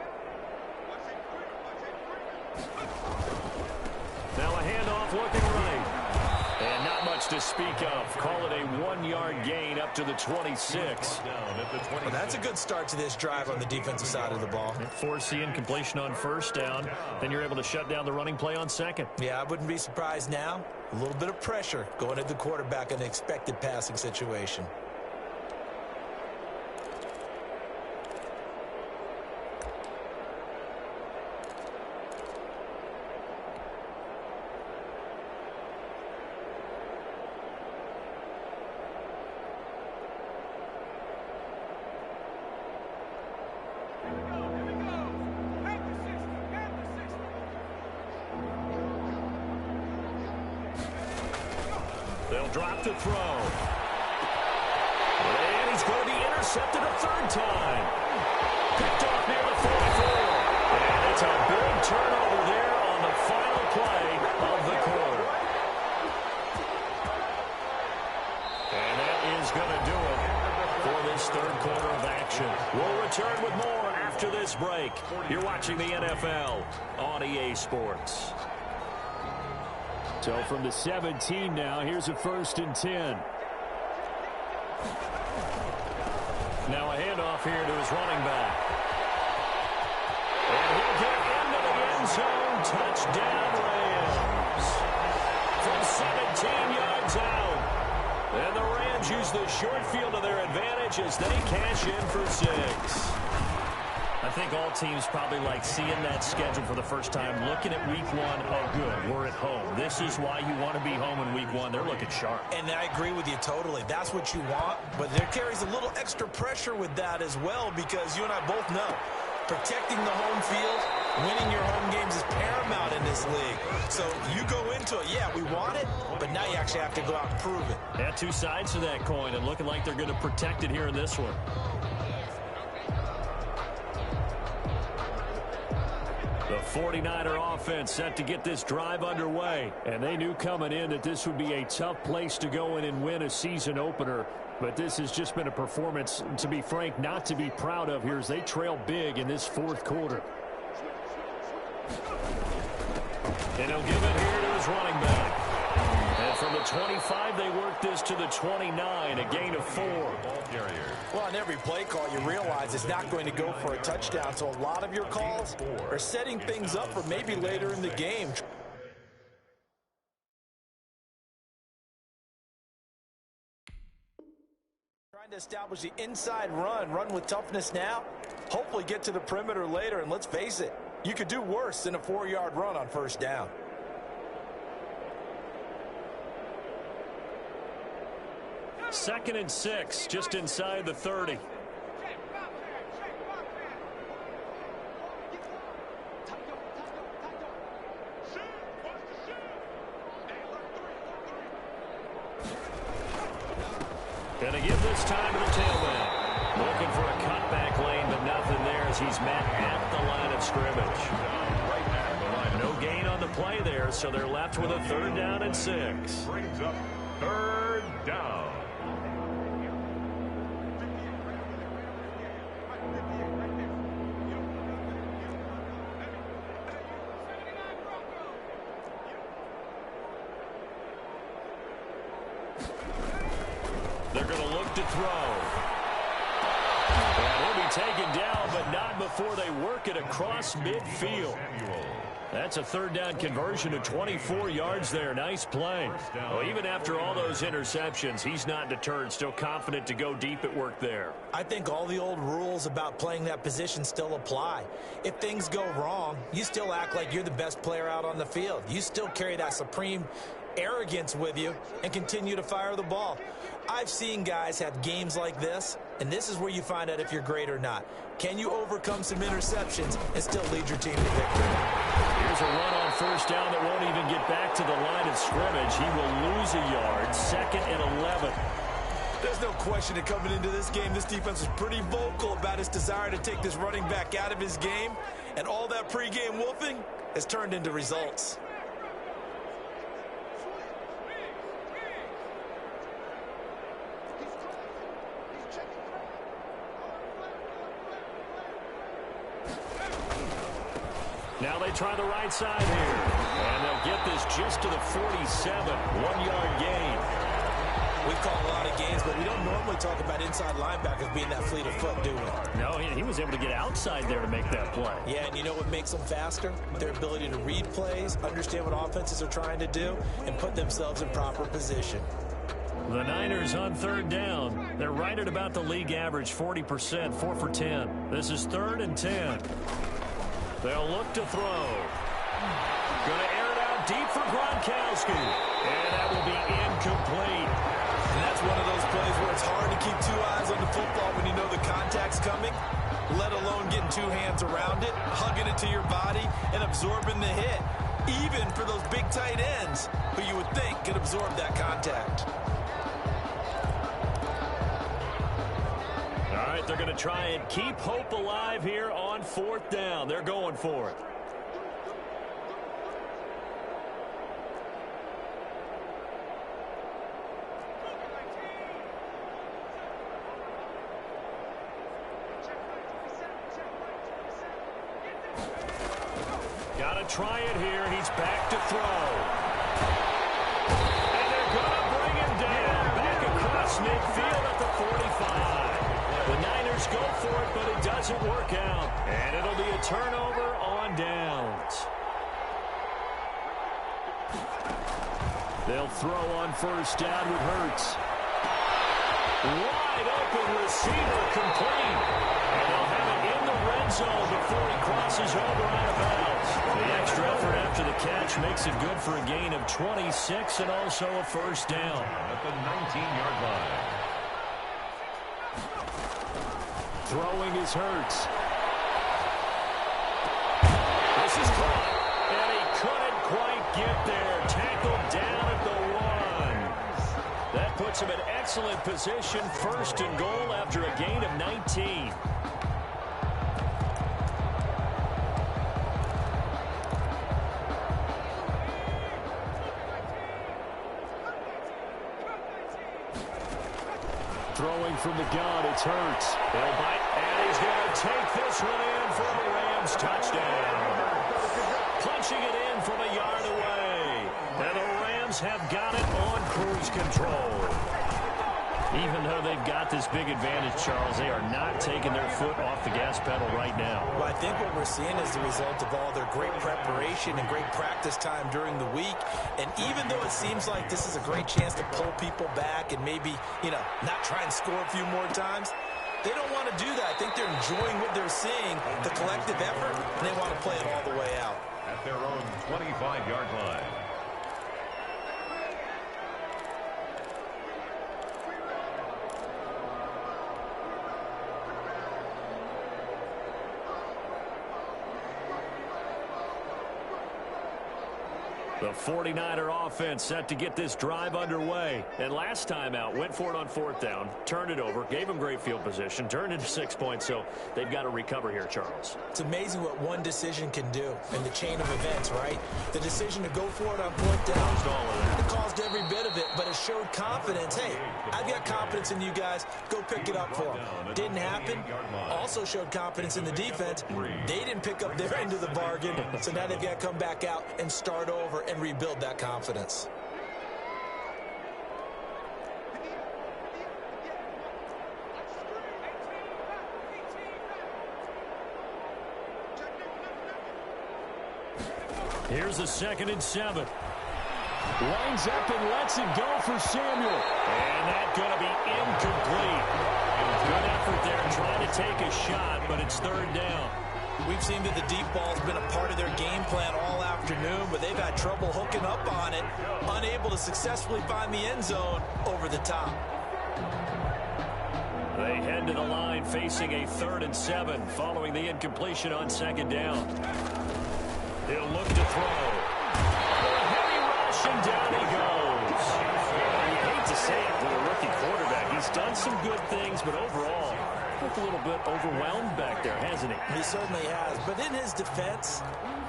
Now a handoff looking right. And not much to speak of. Call it a 1-yard gain up to the 26. Well, that's a good start to this drive on the defensive side of the ball. Force the incompletion on 1st down. Then you're able to shut down the running play on 2nd. Yeah, I wouldn't be surprised now. A little bit of pressure going at the quarterback in an expected passing situation. They'll drop the throw. And he's going to be intercepted a third time. Picked off near the 44. And it's a big turnover there on the final play of the quarter. And that is going to do it for this third quarter of action. We'll return with more after this break. You're watching the NFL on EA Sports. So from the 17 now, here's a 1st and 10. Now a handoff here to his running back. And he'll get into the end zone. Touchdown, Rams. From 17 yards out. And the Rams use the short field to their advantage as they cash in for 6. I think all teams probably like seeing that schedule for the first time, looking at week 1. Oh, good, we're at home. This is why you want to be home in week 1. They're looking sharp. And I agree with you totally. That's what you want, but there carries a little extra pressure with that as well, because you and I both know protecting the home field, winning your home games is paramount in this league. So you go into it, yeah, we want it, but now you actually have to go out and prove it. Yeah, two sides to that coin, and looking like they're going to protect it here in this one. The 49er offense set to get this drive underway. And they knew coming in that this would be a tough place to go in and win a season opener. But this has just been a performance, to be frank, not to be proud of here as they trail big in this fourth quarter. And he'll give it here to his running back. And from the 25, they work this to the 29, a gain of 4. Well, on every play call, you realize it's not going to go for a touchdown, so a lot of your calls are setting things up for maybe later in the game. Trying to establish the inside run with toughness now, hopefully get to the perimeter later, and let's face it, you could do worse than a 4-yard run on first down. Second and 6, just inside the 30. Gonna give this time to the tailback. Looking for a cutback lane, but nothing there as he's met at the line of scrimmage. No gain on the play there, so they're left with a 3rd down and 6. Brings up 3rd down. They're going to look to throw. And he'll be taken down, but not before they work it across midfield. That's a 3rd down conversion to 24 yards there. Nice play. Well, even after all those interceptions, he's not deterred, still confident to go deep at work there. I think all the old rules about playing that position still apply. If things go wrong, you still act like you're the best player out on the field. You still carry that supreme arrogance with you and continue to fire the ball. I've seen guys have games like this, and this is where you find out if you're great or not. Can you overcome some interceptions and still lead your team to victory? Here's a run on first down that won't even get back to the line of scrimmage. He will lose a yard. 2nd and 11. There's no question that coming into this game, this defense was pretty vocal about its desire to take this running back out of his game, and all that pregame wolfing has turned into results. Now they try the right side here. And they'll get this just to the 47. 1-yard gain. We call a lot of games, but we don't normally talk about inside linebackers being that fleet of foot, do we? No, he was able to get outside there to make that play. Yeah, and you know what makes them faster? Their ability to read plays, understand what offenses are trying to do, and put themselves in proper position. The Niners on 3rd down. They're right at about the league average, 40%, 4 for 10. This is 3rd and 10. They'll look to throw. Going to air it out deep for Gronkowski. And that will be incomplete. And that's one of those plays where it's hard to keep 2 eyes on the football when you know the contact's coming, let alone getting 2 hands around it, hugging it to your body, and absorbing the hit. even for those big tight ends who you would think could absorb that contact. All right, they're going to try and keep hope alive here on 4th down. They're going for it. Got to try it here. He's back to throw. And they're going to bring him down. Back across midfield at the 45. The Niners go for it, but it doesn't work out. And it'll be a turnover on downs. They'll throw on 1st down with Hurts. Wide open receiver complete. And they'll have it in the red zone before he crosses over out of bounds. The extra effort after the catch makes it good for a gain of 26 and also a 1st down. At the 19-yard line. Throwing is Hurts. This is caught. And he couldn't quite get there. Tackled down at the 1. That puts him in excellent position. 1st and goal after a gain of 19. Throwing from the gun, it's Hurts. They'll bite, and he's going to take this one in for a Rams touchdown. Punching it in from a yard away. And the Rams have got it on cruise control. Even though they've got this big advantage, Charles, they are not taking their foot off the gas pedal right now. Well, I think what we're seeing is the result of all their great preparation and great practice time during the week. And even though it seems like this is a great chance to pull people back and maybe, not try and score a few more times, they don't want to do that. I think they're enjoying what they're seeing, the collective effort, and they want to play it all the way out. At their own 25-yard line. The 49er offense set to get this drive underway. And last time out, went for it on 4th down, turned it over, gave them great field position, turned into 6 points, so they've got to recover here, Charles. It's amazing what one decision can do in the chain of events, right? The decision to go for it on 4th down, it caused every bit of it, but it showed confidence. Hey, I've got confidence in you guys. Go pick it up for them. Didn't happen. Also showed confidence in the defense. They didn't pick up their end of the bargain, so now they've got to come back out and start over and rebuild that confidence. Here's a 2nd and 7. Lines up and lets it go for Samuel. And that's going to be incomplete. Good effort there trying to take a shot, but it's 3rd down. We've seen that the deep ball's been a part of their game plan all afternoon, but they've had trouble hooking up on it, unable to successfully find the end zone over the top. They head to the line facing a 3rd and 7 following the incompletion on 2nd down. He'll look to throw. A heavy rush, and down he goes. I hate to say it with a rookie quarterback. He's done some good things, but overall, a little bit overwhelmed back there, hasn't he? He certainly has. But in his defense,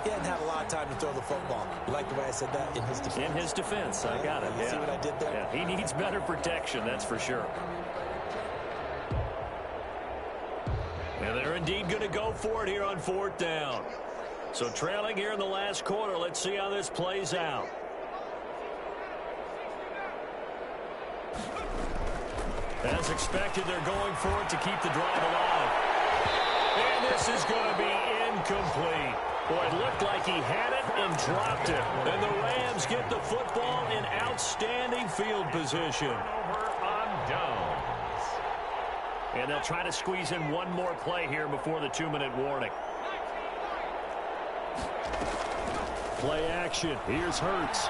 he hadn't had a lot of time to throw the football. You like the way I said that? In his defense. In his defense. I got it. You see what I did there? Yeah, he needs better protection, that's for sure. And they're indeed going to go for it here on 4th down. So trailing here in the last quarter. Let's see how this plays out. As expected, they're going for it to keep the drive alive. And this is going to be incomplete. Boy, it looked like he had it and dropped it. And the Rams get the football in outstanding field position. Over on downs. And they'll try to squeeze in one more play here before the 2-minute warning. Play action. Here's Hurts.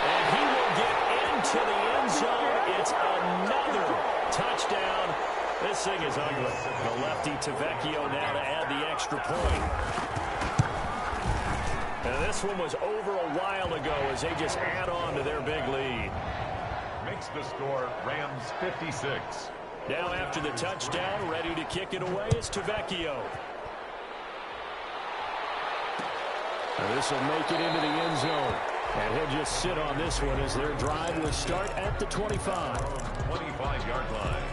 And he will get into the end zone. It's another touchdown. This thing is ugly. The lefty Tavecchio now to add the extra point. And this one was over a while ago as they just add on to their big lead. Makes the score Rams 56. Now after the touchdown, ready to kick it away is Tavecchio. And this will make it into the end zone. And he'll just sit on this one as their drive will start at the 25. 25-yard line.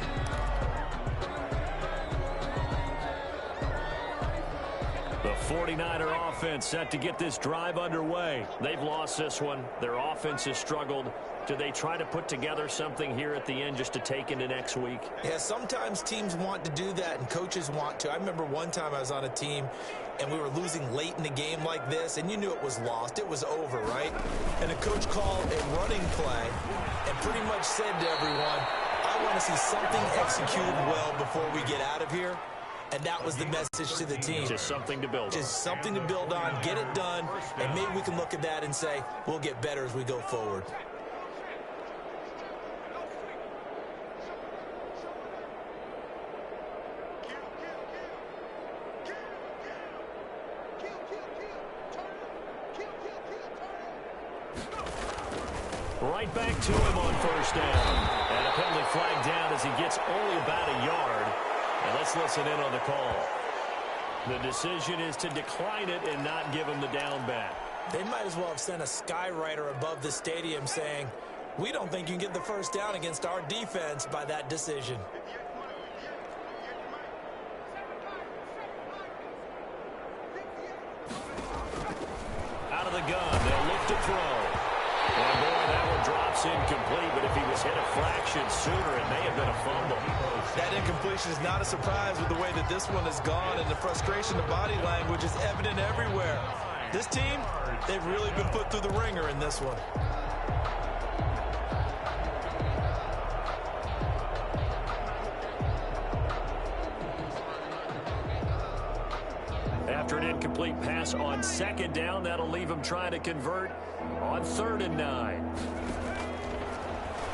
The 49er offense set to get this drive underway. They've lost this one. Their offense has struggled. Do they try to put together something here at the end just to take into next week? Yeah, sometimes teams want to do that and coaches want to. I remember one time I was on a team and we were losing late in the game like this, and you knew it was lost. It was over, right? And the coach called a running play and pretty much said to everyone, I want to see something executed well before we get out of here. And that was the message to the team. Just something to build on. Just something to build on, get it done, and maybe we can look at that and say, we'll get better as we go forward. Right back to him on first down. And a penalty flag down as he gets only about a yard. And let's listen in on the call. The decision is to decline it and not give him the down back. They might as well have sent a skywriter above the stadium saying, we don't think you can get the first down against our defense by that decision. Out of the gun, they'll look to throw. And boy, that one drops incomplete, but if he was hit a fraction sooner, it may have been a fumble. That incompletion is not a surprise with the way that this one has gone, and the frustration of body language is evident everywhere. This team, they've really been put through the ringer in this one. After an incomplete pass on second down, that'll leave him trying to convert on 3rd and 9.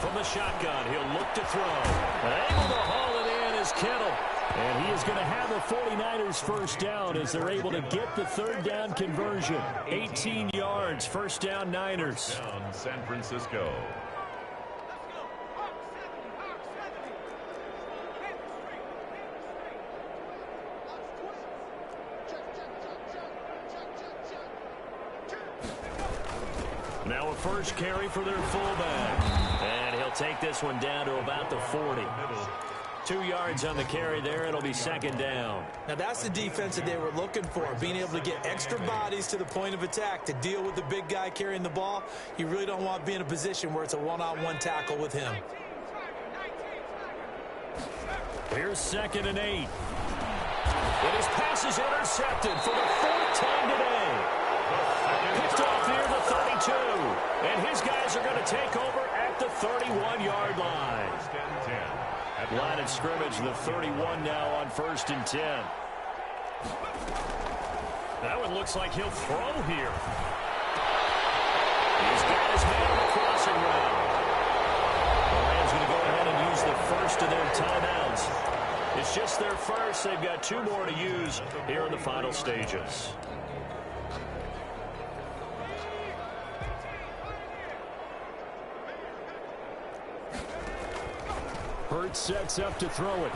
From the shotgun, he'll look to throw. Able to haul it in is Kittle. And he is going to have the 49ers first down as they're able to get the 3rd down conversion. 18 yards, first down Niners. Down San Francisco. Now a first carry for their fullback. And he'll take this one down to about the 40. 2 yards on the carry there. It'll be 2nd down. Now that's the defense that they were looking for, being able to get extra bodies to the point of attack to deal with the big guy carrying the ball. You really don't want to be in a position where it's a one-on-one tackle with him. Here's 2nd and 8. And his pass is intercepted for the 4th time today. Picked off near the 32. And his guys are going to take over at the 31-yard line. Line of scrimmage, the 31 now on 1st and 10. That one looks like he'll throw here. He's got his man on the crossing route. The Rams going to go ahead and use the first of their timeouts. It's just their first. They've got 2 more to use here in the final stages. Hurts sets up to throw it.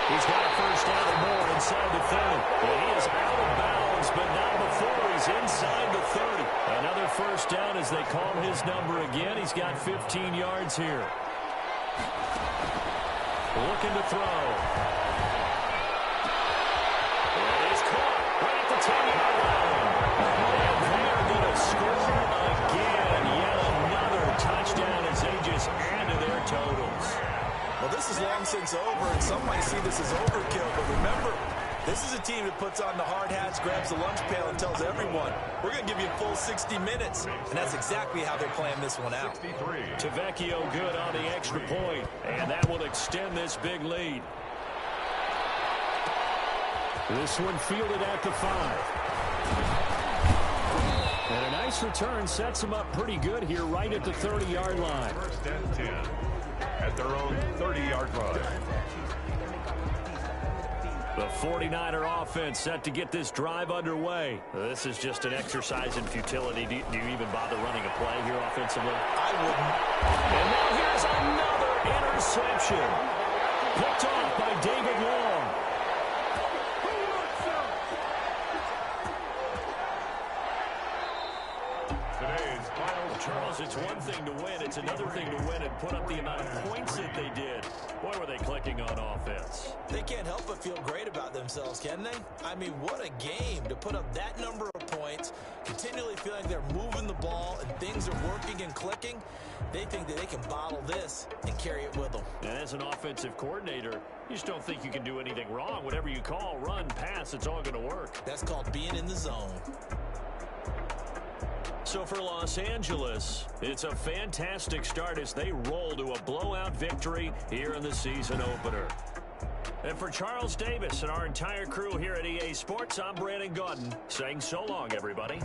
He's got a first down or more inside the 30. Well, he is out of bounds, but not before he's inside the 30. Another first down as they call his number again. He's got 15 yards here. Looking to throw. And he's caught right at the 10-yard line. And they're going to score again. Yet another touchdown as they just add to their totals. Well, this is long since over, and some might see this as overkill, but remember, this is a team that puts on the hard hats, grabs the lunch pail, and tells everyone, we're going to give you a full 60 minutes. And that's exactly how they're playing this one out. Tavecchio good on the extra point, and that will extend this big lead. This one fielded at the 5. And a nice return sets them up pretty good here right at the 30-yard line. 1st and 10 at their own 30-yard line. The 49er offense set to get this drive underway. This is just an exercise in futility. Do you even bother running a play here offensively? I wouldn't. And now here's another interception. Picked off by David Long. Today's final Charles, it's one thing to win. It's another thing to win and put up the amount of points that they did. Boy, were they clicking on offense. They can't help but feel great about themselves, can they? I mean, what a game to put up that number of points, continually feeling they're moving the ball and things are working and clicking. They think that they can bottle this and carry it with them. And as an offensive coordinator, you just don't think you can do anything wrong. Whatever you call, run, pass, it's all going to work. That's called being in the zone. So for Los Angeles, it's a fantastic start as they roll to a blowout victory here in the season opener. And for Charles Davis and our entire crew here at EA Sports, I'm Brandon Gaudin saying so long, everybody.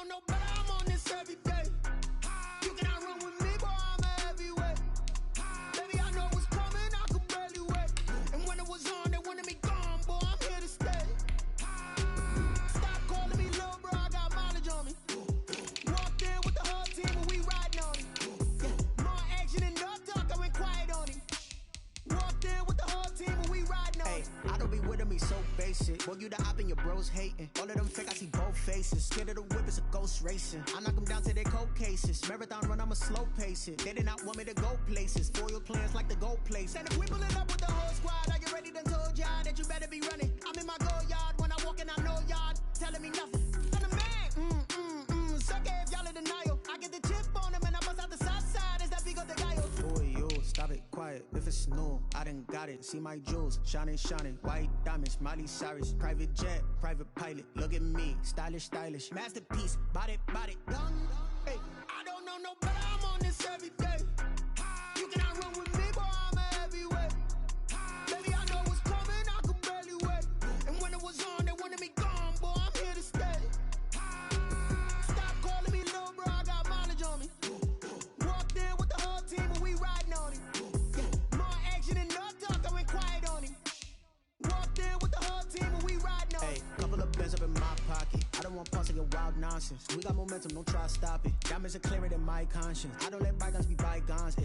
No, but I'm on this every day. You cannot run with me, boy, I'm a heavyweight. Baby, I know what's coming, I could barely wait. And when it was on, they wanted me gone, boy, I'm here to stay. Stop calling me little bro, I got mileage on me. Walked in with the whole team and we riding on it. Yeah, more action and no talk, I went quiet on it. Walked in with the whole team and we riding on it. I don't be with me so basic. Boy, you the op and your bros hating. All of them fake, I see both faces. Scared of the whip, it's a ghost racing. I knock them down to their cold cases. Marathon run, I'ma slow pace it. They did not want me to go places. Foil plans like the go place. And if we pulling up with the whole squad, are you ready? Done told y'all that you better be running. I'm in my go yard. When I walk in, I know y'all telling me nothing. I'm the man. Suck it if y'all in denial. I get the chip on them and I bust out the south side. Is that Vigo de Gallo? Boy, you stop it, quiet. If it's new, I done got it. See my jewels, shining, shining. White diamonds, Miley Cyrus. Private jet, private pilot. Look at me, stylish, stylish. Masterpiece, body, done. Hey, I don't know no better, I'm on this every day. You cannot run with me, boy, I'm a heavyweight. Baby, I know what's coming, I could barely wait. And when it was on, they wanted me gone, boy, I'm here to stay. Stop calling me little bro, I got mileage on me. Walked in with the whole team and we riding on it. Yeah, more action and no talk, I went quiet on it. Walked in with the whole team and we riding on it. Hey, couple of bins up in my pocket. I don't want pause to get wild nonsense. We got momentum, don't try to stop it. Diamonds are clearer than my conscience. I don't let bygones be bygones.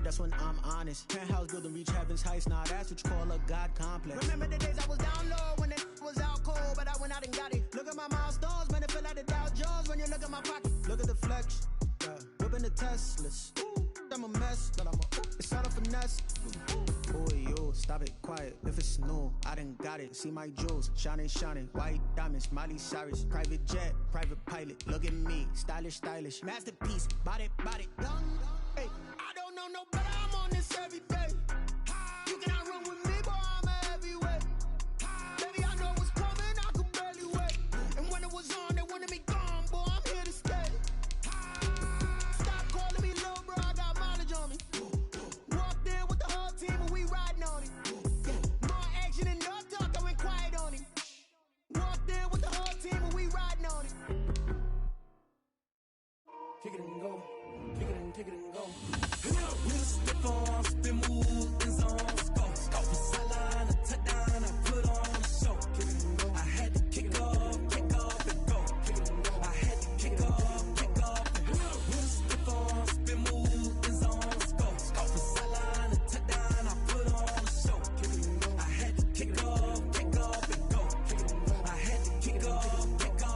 That's when I'm honest. Penthouse building, reach heaven's heights. Nah, that's what you call a God complex. Remember the days I was down low when it was out cold, but I went out and got it. Look at my milestones, man, it feel like the Dow Jones when you look at my pocket. Look at the flex, whipping the Teslas. I'm a mess, but it's all a finesse. Boy, you stop it, quiet. If it's new, I done got it. See my jewels, shining, shining. White diamonds, Miley Cyrus. Private jet, private pilot. Look at me, stylish, stylish. Masterpiece, body, done. Hey, I don't know no better, I'm on this every day. You cannot run with me, boy, I'm a heavyweight. Baby, I know what's coming, I could barely wait. And when it was on, they wanted me gone, boy, I'm here to stay. Stop calling me little bro, I got mileage on me. Walked in with the whole team and we riding on it. Yeah, more action and no talk, I went quiet on it. Walked in with the whole team and we riding on it. Kick it and go. Kick it and go. With a stiff arm, spin move in zones. Go. From sideline to touchdown, I put on a show. I had to kick off and go. I had to kick off and go. With a stiff arm, spin move in zones. Go. From sideline to touchdown, I put on a show. I had to kick off and go. I had to kick off and go.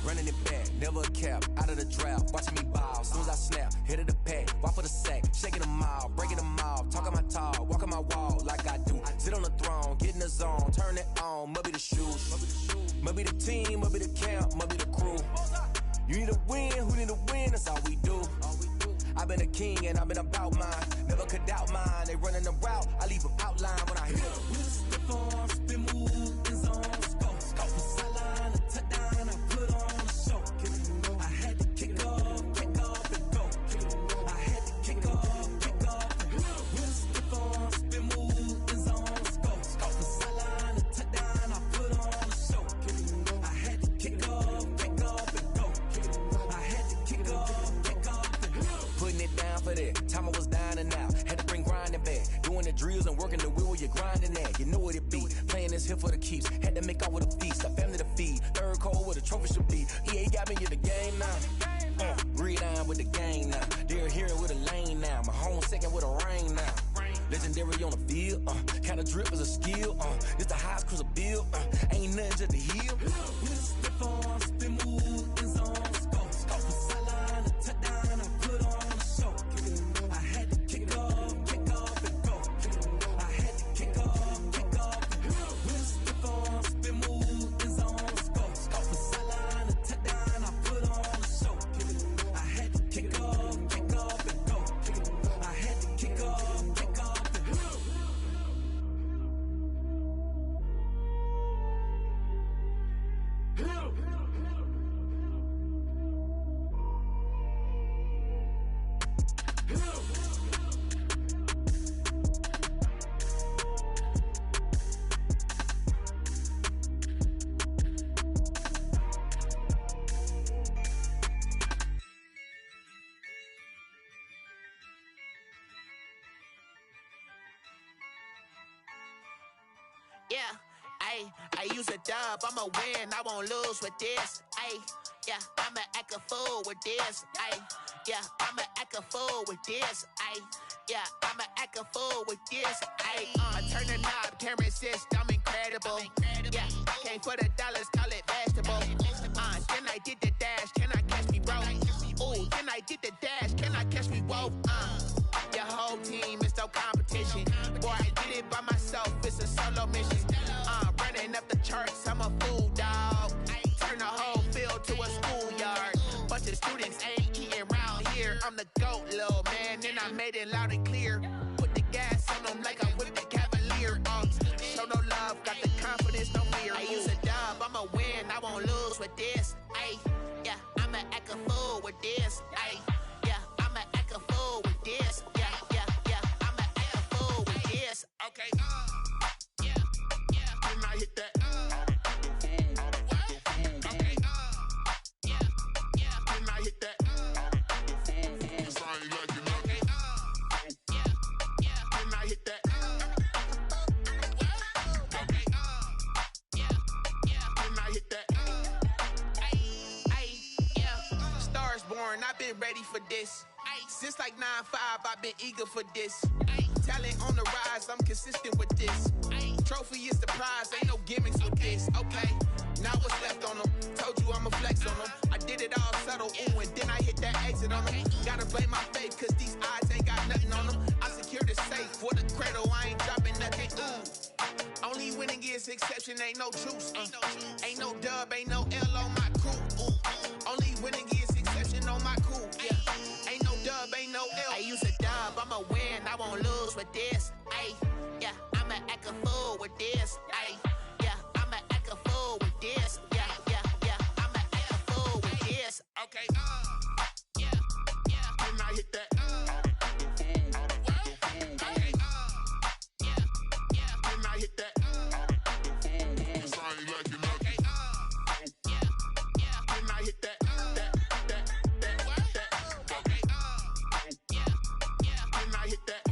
Running it back, never a cap, out of the draft, watching me ball, soon as I snap, hit of the pack, walk for the sack, shaking them all, breaking them all, talking my talk, walking my wall like I do, sit on the throne, get in the zone, turn it on, must be the shoes, must be the team, must be the camp, must be the crew, you need a win, who need a win, that's all we do, I've been a king and I've been about mine, never could doubt mine, they running the route, I leave them outline when I hit them. With a stiff arm, spin move in zones, go. From sideline to touchdown, I put on a show. that. Time I was down and out. Had to bring grinding back. Doing the drills and working the wheel where you're grinding at. You know what it be. Playing this here for the keeps. Had to make off with a feast. A family to feed. Third cold where the trophy should be. EA got me in the game now. Gridiron with the gang now. They're here with a lane now. My home second with a rain now. Legendary on the field. Kinda drip is a skill. It's the highest cruiser bill. Ain't nothing just to heal. Stiff on, spin move, in zone, go. From sideline to touchdown, I put on a show. I had to kick off and go. I had to kick off and go. Stiff on, spin move, in zone, go. From sideline to touchdown, I put on a show. I had to kick off and go. I had to kick off and go. Yeah, I use a dub, I'ma win, I won't lose with this. Yeah, I'ma act a fool with this. Yeah, I'ma act a fool with this. Yeah, I'ma act a fool with this. I turn the knob, can't resist, I'm incredible. Yeah, came for the dollars, call it vegetable. Then I did the dash, can I catch me, bro? Ooh, then I did the dash, can I catch me, whoa? Your whole team is no competition. Boy, I did it by myself, it's a solo mission. Running up the charts, I'm a fool, dog. Turn the whole field to a schoolyard. Bunch of students ain't eating round here. I'm the GOAT, little man, and I made it loud and clear. Put the gas on them like I'm with the Cavalier. Show no love, got the confidence, no fear. I use a dub, I'ma win, I won't lose with this. Yeah, I'ma act a fool with this. Yeah, I'ma act a fool with this. Yeah, I'ma act a fool with this. Okay. Can I hit that? Okay. Can I hit that? Cause I ain't like it. Okay. Can I hit that? Okay. Can I hit that? Yeah. Stars born, I've been ready for this. Since like 9-5, I've been eager for this. Talent on the rise, I'm consistent with this. Trophy is the prize, ain't no gimmicks with this. Okay, now what's left on them? Told you I'ma flex on them. I did it all subtle, ooh, and then I hit that exit on them. Gotta blame my faith, cause these odds ain't got nothing on them. I secured the safe for the cradle, I ain't dropping nothing, ooh. Only winning is exception, ain't no truce. Ain't no dub, ain't no L on my crew, ooh. Only winning is exception on my crew, yeah. Ain't no dub, ain't no L. I use a dub, I'ma win, I won't lose with this. Yeah, I'ma act a fool with this. Yeah, I'ma act a fool with this. Yeah, I'ma act a fool with this. Okay. Can I hit that? Okay. Can I hit that? Cause I ain't like it. Okay. Can I hit that? Okay. Can I hit that?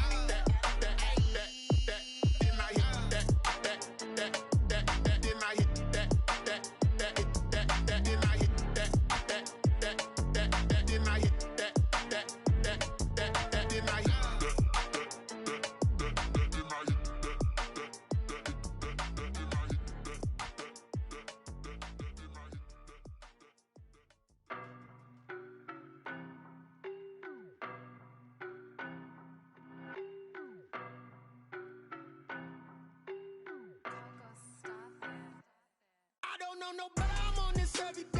I don't know no better, I'm on this every day.